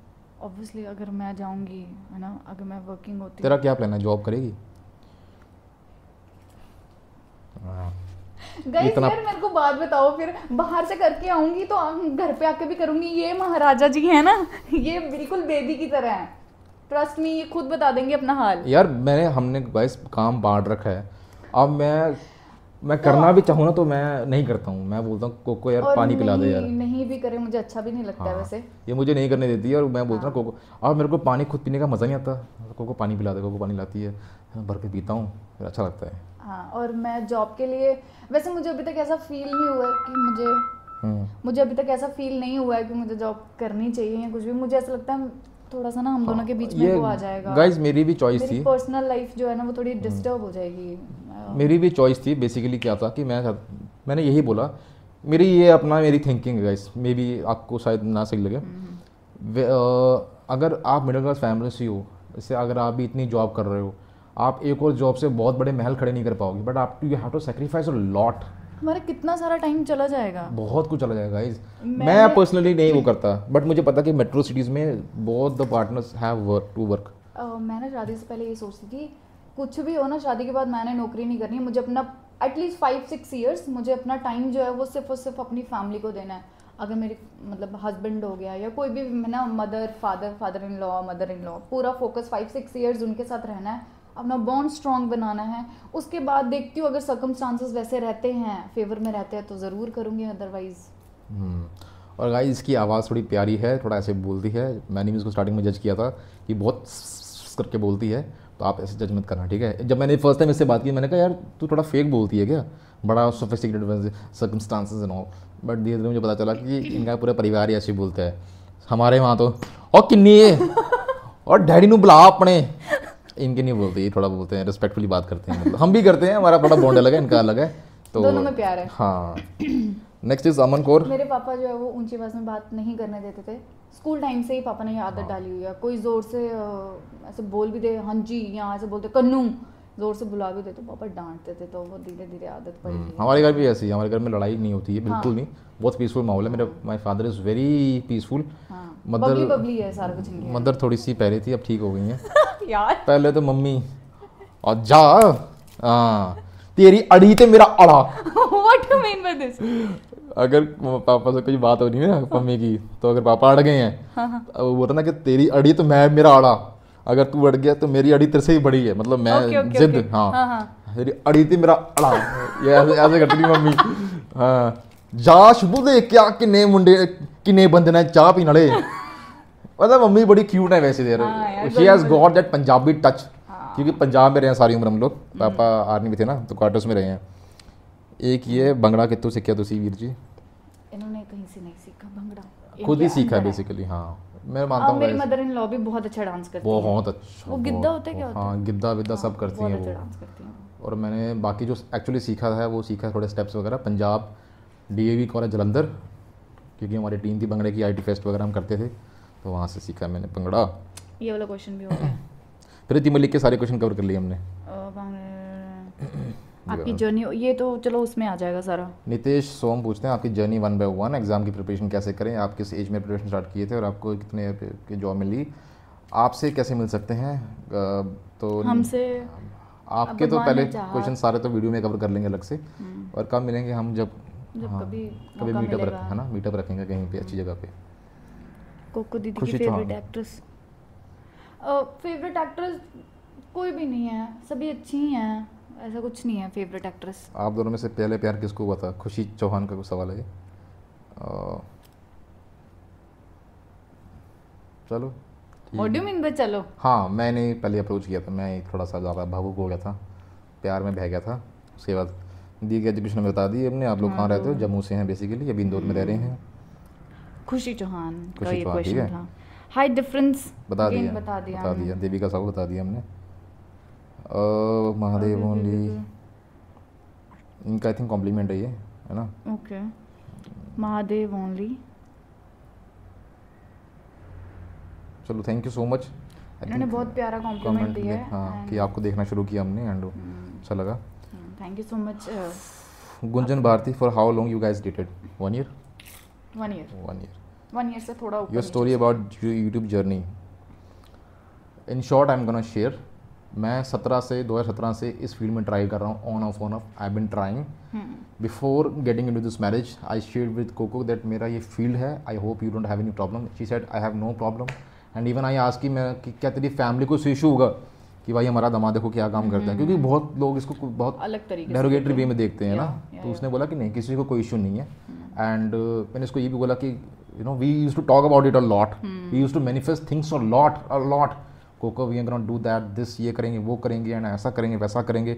ऑब्वियसली, अगर मैं जाऊंगी, है ना, अगर मैं वर्किंग होती। तेरा क्या प्लान है? जॉब करेगी? गाइस यार मेरे को बात बताओ, फिर बाहर से करके आऊंगी तो घर पे आके भी करूंगी। ये महाराजा जी है ना, ये बिल्कुल बेबी की तरह है, ट्रस्ट मी, ये खुद बता देंगे अपना हाल। यार हमने गाइस काम बांट रखा है। अब मैं करना भी चाहूँ ना तो मैं नहीं करता हूँ। मैं बोलता हूँ कोको यार पानी पिला दे यार। नहीं भी करे मुझे अच्छा भी नहीं लगता है वैसे। ये मुझे नहीं करने देती है और मैं बोलता हूँ कोको, अब मेरे को पानी खुद पीने का मज़ा नहीं आता, कोको पानी पिला दे। कोको पानी लाती है, भर के पीता हूँ, फिर अच्छा लगता है। हाँ, और मैं जॉब के लिए वैसे मुझे अभी तक ऐसा फील नहीं हुआ है कि मुझे अभी तक ऐसा फील नहीं हुआ है कि मुझे जॉब करनी चाहिए या कुछ भी। मुझे ऐसा लगता है थोड़ा सा ना हम दोनों के बीच में वो आ जाएगा। गाइस मेरी भी चॉइस थी, पर्सनल लाइफ जो है ना वो थोड़ी डिस्टर्ब हो जाएगी। मेरी भी चॉइस थी। बेसिकली क्या था कि मैंने यही बोला, मेरी थिंकिंग है गाइस, मे बी आपको शायद ना सही लगे। अगर आप मिडिल क्लास फैमिली से हो, जैसे अगर आप भी इतनी जॉब कर रहे हो, आप एक और जॉब से बहुत बड़े महल खड़े नहीं कर पाओगे, बट आप you have to sacrifice a lot. हमारा कितना सारा टाइम चला जाएगा, बहुत कुछ चला जाएगा गाइस। मैं पर्सनली नहीं वो करता, बट मुझे पता कि मेट्रो सिटीज़ में both the partners have work. मैंने शादी से पहले ये सोचती थी कुछ भी हो ना, शादी के बाद मैंने नौकरी नहीं करनी है। मुझे अपना एटलीस्ट 5-6 ईयर्स मुझे अपना टाइम जो है वो सिर्फ और सिर्फ अपनी फैमिली को देना है। अगर मेरी मतलब हस्बैंड हो गया या कोई भी ना, फादर इन लॉ, पूरा फोकस 5-6 ईयर्स उनके साथ रहना है, अपना बॉन्ड स्ट्रॉन्ग बनाना है। उसके बाद देखती हूँ अगर सर्कमस्टांसेस वैसे रहते हैं, फेवर में रहते हैं तो ज़रूर करूँगी, अदरवाइज। और गाइस इसकी आवाज़ थोड़ी प्यारी है, थोड़ा ऐसे बोलती है। मैंने भी इसको स्टार्टिंग में जज किया था कि बहुत करके बोलती है, तो आप ऐसे जज मत करना, ठीक है। जब मैंने फर्स्ट टाइम इससे बात की, मैंने कहा यार तू थोड़ा फेक बोलती है क्या, बड़ा sophisticated circumstances and all. But धीरे धीरे मुझे पता चला कि इनका पूरा परिवार ही ऐसे बोलता है। हमारे वहाँ तो और किन्नी है और डैडी नू बुला अपने, इनके नहीं बोलते, ये थोड़ा बोलते हैं, रिस्पेक्टफुली बात करते हैं। मतलब हम भी करते हैं, हमारा बड़ा बॉन्ड अलग है, इनका अलग है, तो दोनों में प्यार है। हाँ। नेक्स्ट इज अमन कौर। मेरे पापा जो है वो ऊंची आवाज़ में बात नहीं करने देते थे। स्कूल टाइम से ही पापा ने ये आदत डाली हुई है। कोई ज़ोर से ऐसे बोल भी दे, हाँ जी, यहाँ ऐसे बोलते कन्नू, ज़ोर से बुला भी दे तो पापा डांटते थे, तो वो धीरे धीरे आदत पड़ गई। हमारे घर भी ऐसी है, हमारे घर में लड़ाई नहीं होती है बिल्कुल नहीं, बहुत पीसफुल माहौल है। मेरे my father is very peaceful. Babli है सारा कुछ। मदर थोड़ी सी पहले थी, अब ठीक हो गई हैं। यार पहले तो मम्मी और जा तेरी अड़ी ते मेरा अड़ा। What you mean by this? अगर पापा से कोई बात हो रही है ना मम्मी की, तो अगर पापा अड़ गए हैं, अब वो बोलता ना कि तेरी अड़ी तो मैं मेरा अड़ा, अगर तू अड़ गया तो मेरी अड़ी तेरे से ही बड़ी है, मतलब मैं ओके ओके जिद, ओके। हाँ हाँ। तेरी अड़ी थी मेरा अड़ा, ये ऐसे ऐसे करती थी मम्मी। हाँ, जा शुभू दे क्या किन्ने मुंडे किन्ने बंदे ने चाह पीने वाले, मतलब मम्मी बड़ी क्यूट है वैसे देर, हाँ यार, शी हैज बिल्कुल। गॉट दैट पंजाबी टच, हाँ। क्योंकि पंजाब में रहे हैं सारी उम्र हम लोग, पापा आर्मी में थे ना तो क्वार्टर्स में रहे हैं। एक ये भंगड़ा कितों सीखा तुसी वीर जी? इन्होंने कहीं से नहीं सीखा भंगड़ा, खुद ही इनके सीखा है अंदर बेसिकली। हाँ मैं मानता हूँ मेरी guys, मदर इन लॉ भी बहुत अच्छा डांस करती हैं। बहुत अच्छा, वो गिद्दा होता है क्या होता है? हाँ गिद्दा विद्दा सब करती बहुत हैं अच्छा वो। डांस करती हैं। और मैंने बाकी जो एक्चुअली सीखा है वो सीखा है थोड़े स्टेप्स वगैरह पंजाब डीएवी कॉलेज जलंधर, क्योंकि हमारी टीम थी भंगड़े की, आईटी फेस्ट वगैरह हम करते थे, तो वहाँ से सीखा मैंने भंगड़ा। ये वाला क्वेश्चन भी हो गया। प्रीति मलिक के सारे क्वेश्चन कवर कर लिए हमने। आपकी जर्नी ये तो चलो उसमें आ जाएगा सारा। नितेश सोम पूछते हैं आपकी जर्नी 1 by 1 एग्जाम की प्रिपरेशन कैसे करें, आप किस एज में प्रिपरेशन स्टार्ट किए थे और आपको कितने की जॉब मिली, आपसे कैसे मिल सकते हैं? तो हमसे आपके तो भगवान पहले ने चाहा। क्वेश्चन सारे तो वीडियो में कवर कर लेंगे अलग से, और कब मिलेंगे हम जब जब कभी कभी मौका मीटअप मिलेगा। रखें, है ना, मीटअप रखेंगे कहीं पे अच्छी जगह पे। कोको दीदी की खुशी favourite Chauhan. Actress, favourite actress कोई भी नहीं है, सभी अच्छी ही हैं, ऐसा कुछ नहीं है फेवरेट एक्ट्रेस। आप दोनों में से पहले प्यार किसको हुआ था? खुशी चौहान का कुछ सवाल है ये। चलो what do you mean by चलो? हाँ मैंने पहले अप्रोच किया था, मैं थोड़ा सा ज़्यादा भावुक हो गया था, प्यार में बह गया था। उसके बाद दी की एजुकेशन में बता दी हमने, आप लोग कहाँ रहते हो? जम्मू से हैं बेसिकली, अभी इंदौर में रह रहे हैं। खुशी चौहान का खुशी ये चौहान, ठीक क्वेश्चन है। था। हाई डिफरेंस बता Again दिया बता दिया बता हमने। दिया देवी का साहू बता दिया हमने। महादेव ओनली, इनका आई थिंक कॉम्प्लीमेंट है ये, है ना? Okay, Mahadev only. चलो थैंक यू सो मच। इन्होंने बहुत प्यारा कॉम्प्लीमेंट दिया है। हाँ कि आपको देखना शुरू किया हमने एंड अच्छा लगा। Thank you so much. Gunjan Bharti, for how long you guys dated? 1 year? 1 year। 1 year। 1 year से थोड़ा ऊपर। Your story about YouTube journey, in short I am gonna share. मैं 2017 से इस फील्ड में ट्राई कर रहा हूँ, on off I been trying before getting into this marriage. I shared with Koko that मेरा ये फील्ड है, I hope you don't have any problem. She said I have no problem, and even I ask कि क्या तेरी फैमिली को इशू होगा कि भाई हमारा दामाद देखो क्या काम करता है, क्योंकि बहुत लोग इसको बहुत अलग तरीके से डेरोगेटरी वे में देखते हैं ना। या, तो उसने बोला कि नहीं किसी को कोई इशू नहीं है, एंड मैंने इसको ये भी बोला कि you know we used to talk about it a lot, we used to manifest things a lot. Koko we are gonna do that, this ये करेंगे वो करेंगे एंड ऐसा करेंगे वैसा करेंगे।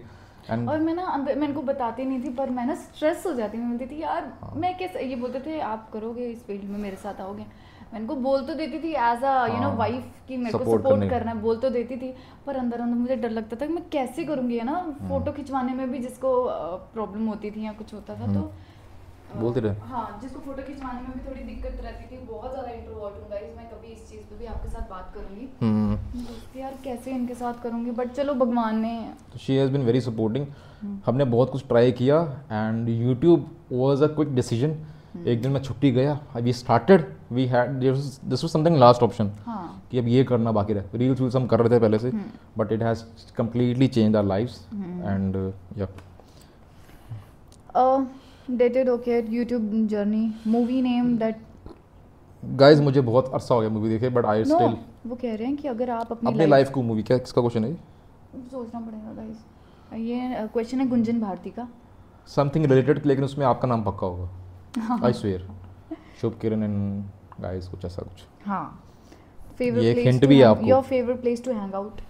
एंड और मैं ना अंदर, मैं इनको बताती नहीं थी, पर मैं ना स्ट्रेस हो जाती, मैं बोलती थी यार मैं कैसे, ये बोलते थे आप करोगे इस फील्ड में मेरे साथ आओगे, मैं इनको बोल तो देती थी as a you know wife कि मेरे को सपोर्ट करना है, बोल तो देती थी, पर अंदर अंदर मुझे डर लगता था कि मैं कैसे करूँगी, है ना। फोटो खिंचवाने में भी जिसको प्रॉब्लम होती थी या कुछ होता था तो बोलते रहे। हाँ, जिसको फोटो खिंचवाने में भी थोड़ी दिक्कत रहती थी, बहुत ज़्यादा इंट्रोवर्ट हूँ गाइस मैं, कभी इस चीज़ पे भी आपके साथ बात करूँगी। दोस्ती यार कैसे इनके साथ करूँगी, बट चलो भगवान ने। She has been very supporting. हमने बहुत कुछ ट्राई किया and YouTube was a quick decision. एक दिन मैं छुट्टी गया, we started, we had this was something last option कि अब ये करना बाकी रहे। रील्स हम कर रहे थे पहले से, but it has completely change our lives and या dated okay YouTube journey, movie name that. Guys मुझे बहुत अरसा हो गया मूवी देखे, बट आई स्टिल वो कह रहे हैं कि अगर आप अपनी लाइफ को मूवी, क्या किसका क्वेश्चन है ये? सोचना पड़ेगा गाइस, ये क्वेश्चन है गुंजन भारती का, समथिंग रिलेटेड, लेकिन उसमें आपका नाम पक्का होगा, I swear. Shubh Kiran and guys कुछ ऐसा कुछ। हाँ, ये फेवरेट एक hint भी है आपको। Your favourite place to hang out.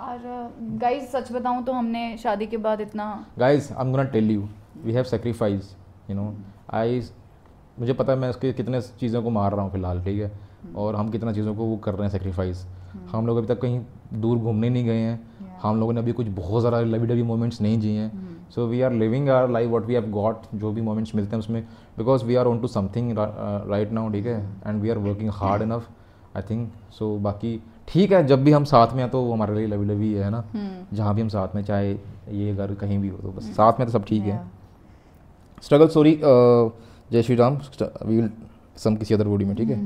और गाइस सच बताऊं तो हमने शादी के बाद इतना, guys I am gonna tell you, we have sacrifice, you know. मुझे पता है मैं उसके कितने चीज़ों को मार रहा हूँ फिलहाल, ठीक है, और हम कितना चीज़ों को वो कर रहे हैं सेक्रीफाइस। हम लोग अभी तक कहीं दूर घूमने नहीं गए हैं, हम लोगों ने अभी कुछ बहुत ज़्यादा लवी डवी मोमेंट्स नहीं जिए हैं। So we are living our life what we have got, जो भी मोमेंट्स मिलते हैं उसमें, because we are on to something right now, ठीक है, and we are working hard enough I think. So बाकी ठीक है, जब भी हम साथ में हैं तो वो हमारे लिए लवी डवी है ना, जहाँ भी हम साथ में, चाहे ये घर कहीं भी हो, तो बस साथ में तो सब ठीक है। स्ट्रगल स्टोरी, जय श्री राम, वी विल सम किसी अदर वीडियो में, ठीक है।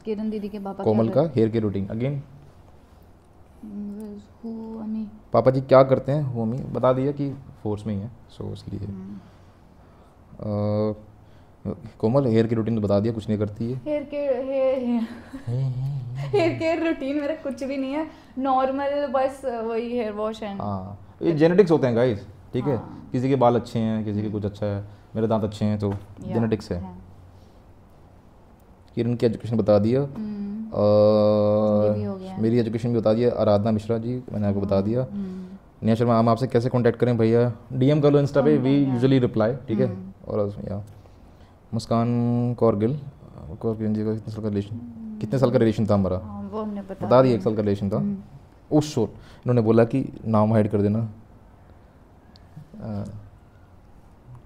किरण दीदी के पापा कोमल का हेयर के रूटीन अगेन, अमी पापा जी क्या करते हैं? वो अमी बता दिया कि फोर्स में ही है, सो इसलिए। कोमल हेयर की रूटीन तो बता दिया, कुछ नहीं करती है। हेयर केयर रूटीन मेरा कुछ भी नहीं है, नॉर्मल बस वही हेयर वॉश एंड। हाँ ये जेनेटिक्स होते हैं गाइस, ठीक है। हाँ। किसी के बाल अच्छे हैं, किसी के कुछ अच्छा है, मेरे दांत अच्छे हैं, तो जेनेटिक्स है। किरण की एजुकेशन बता दिया, ये भी हो गया। मेरी एजुकेशन भी बता दिया, आराधना मिश्रा जी मैंने आपको बता दिया। नेहा शर्मा, हम आपसे कैसे कांटेक्ट करें भैया? डीएम कर लो इंस्टा पे, वी यूजुअली रिप्लाई, ठीक है। और या मुस्कान कौरगिल जी का कितने साल का रिलेशन था हमारा? वो हमने बता दिया, 1 साल का रिलेशन था। उस शोर इन्होंने बोला कि नाम हाइड कर देना।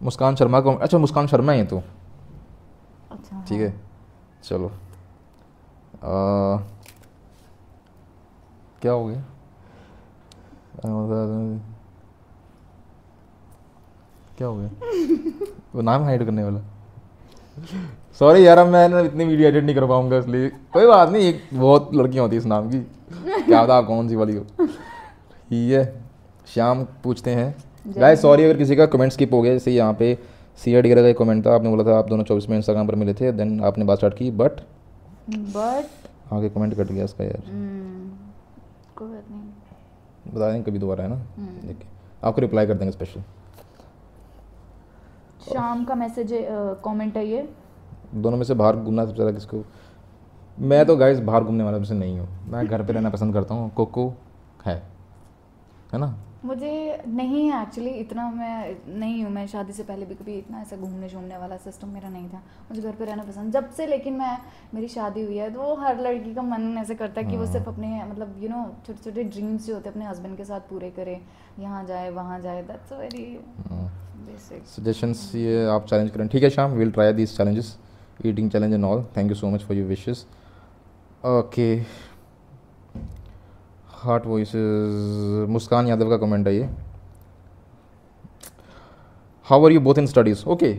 मुस्कान शर्मा को, अच्छा मुस्कान शर्मा है तो, अच्छा ठीक है। चलो क्या हो गया? क्या हो गया? वो नाम हाइड करने वाला। सॉरी यार, अब मैं ना इतनी वीडियो एडिट नहीं कर पाऊंगा, इसलिए कोई बात नहीं। एक बहुत लड़कियां होती है इस नाम की, क्या पता आप कौन सी वाली हो। ठीक है, श्याम पूछते हैं गाइस, सॉरी अगर किसी का कमेंट स्किप हो गया। जैसे यहाँ पे सीआर डिगर का एक कमेंट था, आपने बोला था आप दोनों 24 में इंस्टाग्राम पर मिले थे, देन आपने बात स्टार्ट की, बट आगे कमेंट कट गया इसका यार। कोई बात नहीं, बता देंगे कभी दोबारा, है ना। देखिए आपको रिप्लाई कर देंगे स्पेशल। शाम का मैसेज कमेंट है ये। दोनों में से बाहर घूमना सबसे ज़्यादा किसको? मैं तो गाइस बाहर घूमने वाला में से नहीं हूँ, मैं घर पे रहना पसंद करता हूँ। कोको है ना। मुझे नहीं है एक्चुअली, इतना मैं नहीं हूँ। मैं शादी से पहले भी कभी इतना ऐसा घूमने शूमने वाला सिस्टम मेरा नहीं था। मुझे घर पे रहना पसंद जब से, लेकिन मेरी शादी हुई है तो हर लड़की का मन ऐसे करता है कि वो सिर्फ अपने मतलब छोटे छोटे ड्रीम्स जो होते हैं अपने हस्बैंड के साथ पूरे करे, यहाँ जाए वहाँ जाए। That's very basic suggestions. ये आप चैलेंज करें, ठीक है Sham, will try this challenges, eating challenge and all. Thank you so much for your wishes. Okay, heart voices, Muskan Yadav का कमेंट है ये। How are you both in studies? Okay,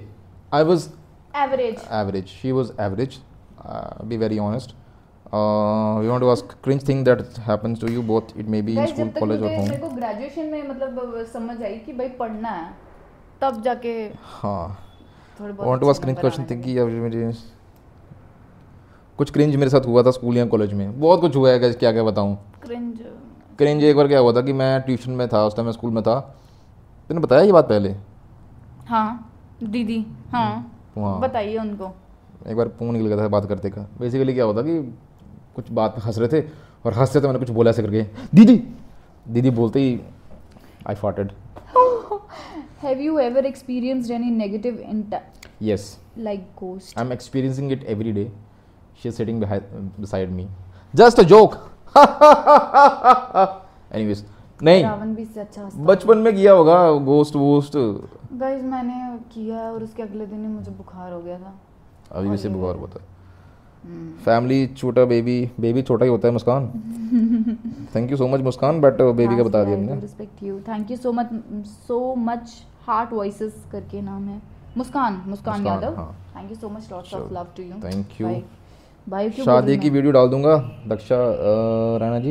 I was average, she was average, be very honest. We want to ask cringe thing that happens to you both, it may be in school, college or home. मेरे को ग्रेजुएशन में मतलब समझ आई कि भाई पढ़ना है, तब जाके हाँ थोड़े बहुत want to ask cringe question thing कि मेरे कुछ क्रिंज मेरे साथ हुआ था स्कूल या कॉलेज में। बहुत कुछ हुआ है guys, क्या क्या बताऊँ। क्रिंज एक बार क्या हुआ था कि मैं ट्यूशन में था, उस टाइम मैं स्कूल में था। तूने बताया ये बात पहले? हाँ दीदी, हाँ बताइए उनको। एक बार फोन निकल गया था बात करते का। बेसिकली क्या होता कि कुछ बात हंस रहे थे और हंसते थे, मैंने कुछ बोला ऐसे करके, दीदी दीदी बोलते ही आई फार्टेड। Have you ever experienced any negative Yes. like ghost? I'm experiencing it every day. She's sitting beside me. Just a joke. Anyways, नहीं, रावण भी से अच्छा हंसता बचपन में किया होगा गोस्ट वोस्ट। गाइस मैंने किया और उसके अगले दिन ही मुझे बुखार हो गया था। अभी भी से बुखार होता है। फैमिली छोटा, बेबी छोटा ही होता है Muskan. Thank you so much Muskan, but baby का बता दिया हमने। Respect you, thank you so much. Heart voices करके नाम है, Muskan Yadav. Thank you so much, lots of love to you. Thank you. Bye. शादी की वीडियो डाल दूंगा, दक्षा राणा जी,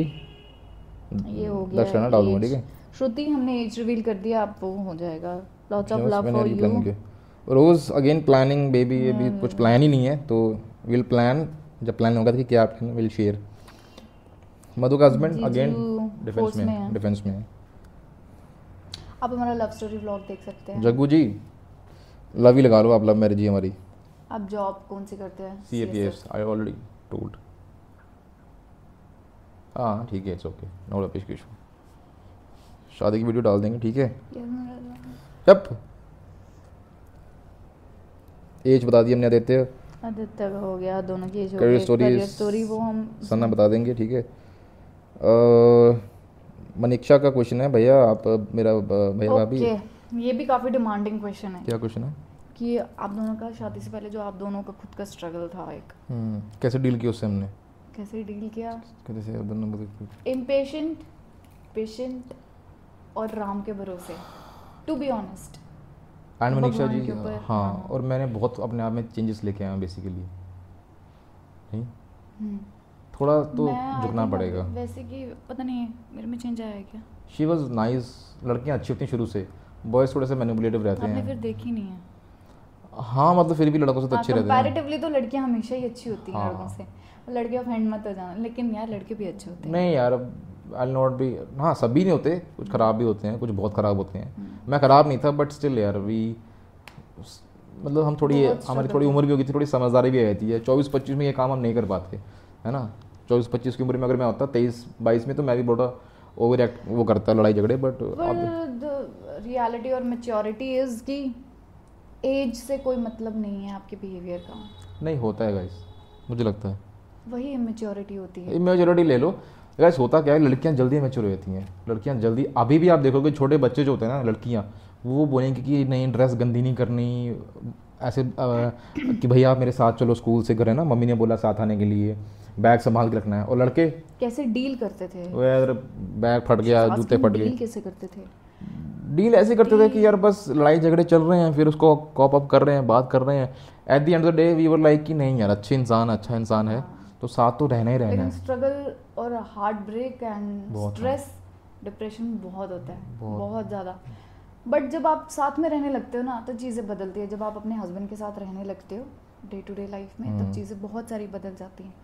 ये हो गया, दक्षा राणा डाल दूंगा, ठीक है। श्रुति हमने एज रिवील कर दिया, आप वो हो जाएगा। Lots of love for you. रोज अगेन प्लानिंग बेबी, ये भी कुछ प्लान ही नहीं है, तो विल प्लान, जब प्लान होगा कि क्या प्लान विल शेयर। मधु का हस्बैंड अगेन डिफेंस में है। आप हमारा लव स्टोरी व्लॉग देख सकते हैं। जग्गू जी लव ही लगा लो आप, लव मैरिज ही हमारी। आप जॉब कौन सी करते हैं? CAPS, I already told. हाँ ठीक है, इट्स ओके, नो इशू। शादी की वीडियो डाल देंगे, ठीक है। यप, एज बता दी हमने आदित्य का हो गया, दोनों की एज हो गई। करियर स्टोरी वो हम सन्ना बता देंगे, ठीक है। मनीक्षा का क्वेश्चन है, भैया आप मेरा भैया भाभी। ये भी काफ़ी डिमांडिंग क्वेश्चन है। क्या क्वेश्चन है? कि आप दोनों का शादी से पहले जो आप दोनों का खुद का स्ट्रगल था एक, कैसे डील किया उससे हमने? कैसे डील किया? कैसे दोनों इम्पेशेंट, पेशेंट और राम के भरोसे, to be honest. And Manisha ji, हाँ, और मैंने बहुत अपने आप में चेंजेस लेके आया हूँ बेसिकली। नहीं थोड़ा तो झुकना पड़ेगा। वैसे कि पता नहीं मेरे में चेंज आया क्या। शी वाज नाइस, लड़कियाँ अच्छी होती हैं शुरू से, बॉयज़ थोड़े से मैनिपुलेटिव रहते हैं। आपने फिर देखी नहीं है? हाँ मतलब फिर भी लड़कों से तो अच्छे रहते हैं। कंपैरेटिवली तो लड़कियां हमेशा ही अच्छी होती हैं हाँ। लड़कों से, लड़के ऑफेंड मत हो जाना, लेकिन यार लड़के भी अच्छे होते हैं। नहीं यार, आई नॉट बी, हाँ सभी नहीं होते, कुछ ख़राब भी होते हैं, कुछ बहुत ख़राब होते हैं। मैं ख़राब नहीं था बट स्टिल यार वी, मतलब हम थोड़ी, बहुत हमारी struggle थोड़ी है। उम्र भी होगी थी, थोड़ी समझदारी भी आ जाती है। 24-25 में ये काम हम नहीं कर पाते, है ना। 24-25 की उम्र में अगर मैं होता 23-22 में, तो मैं भी बड़ा ओवर एक्ट वो करता लड़ाई झगड़े, बट अब द रियलिटी और मेच्योरिटी इज कि एज से कोई मतलब नहीं है आपके बिहेवियर का, नहीं होता है गाइस, मुझे लगता है वही इमेच्योरिटी होती है। इमेच्योरिटी ले लो गाइस। होता क्या है, लड़कियां जल्दी मैच्योर हो जाती हैं, लड़कियां जल्दी। अभी भी आप देखोगे छोटे बच्चे जो होते हैं ना, लड़कियां वो बोलेंगे कि नहीं ड्रेस गंदी नहीं करनी, ऐसे कि भैया आप मेरे साथ चलो स्कूल से, घर है ना, मम्मी ने बोला साथ आने के लिए, बैग संभाल के रखना है। और लड़के कैसे डील करते थे, वो यार बैग फट गया, जूते फट डील गए, कैसे करते थे? डील ऐसे करते थे कि यार बस लड़ाई झगड़े चल रहे हैं, फिर उसको कॉप अप कर रहे हैं, बात कर रहे हैं। At the end of the day we were like कि नहीं यार अच्छे इंसान, अच्छा इंसान है, तो साथ तो रहना ही रहना लेकिन है। स्ट्रगल और हार्ट ब्रेक एंड बहुत, स्ट्रेस, डिप्रेशन बहुत होता है, बहुत। बहुत ज़्यादा। बट जब आप साथ में रहने लगते हो ना तो चीज़ें बदलती है। जब आप अपने हस्बैंड के साथ रहने लगते हो डे टू डे लाइफ में, तब चीज़ें बहुत सारी बदल जाती हैं।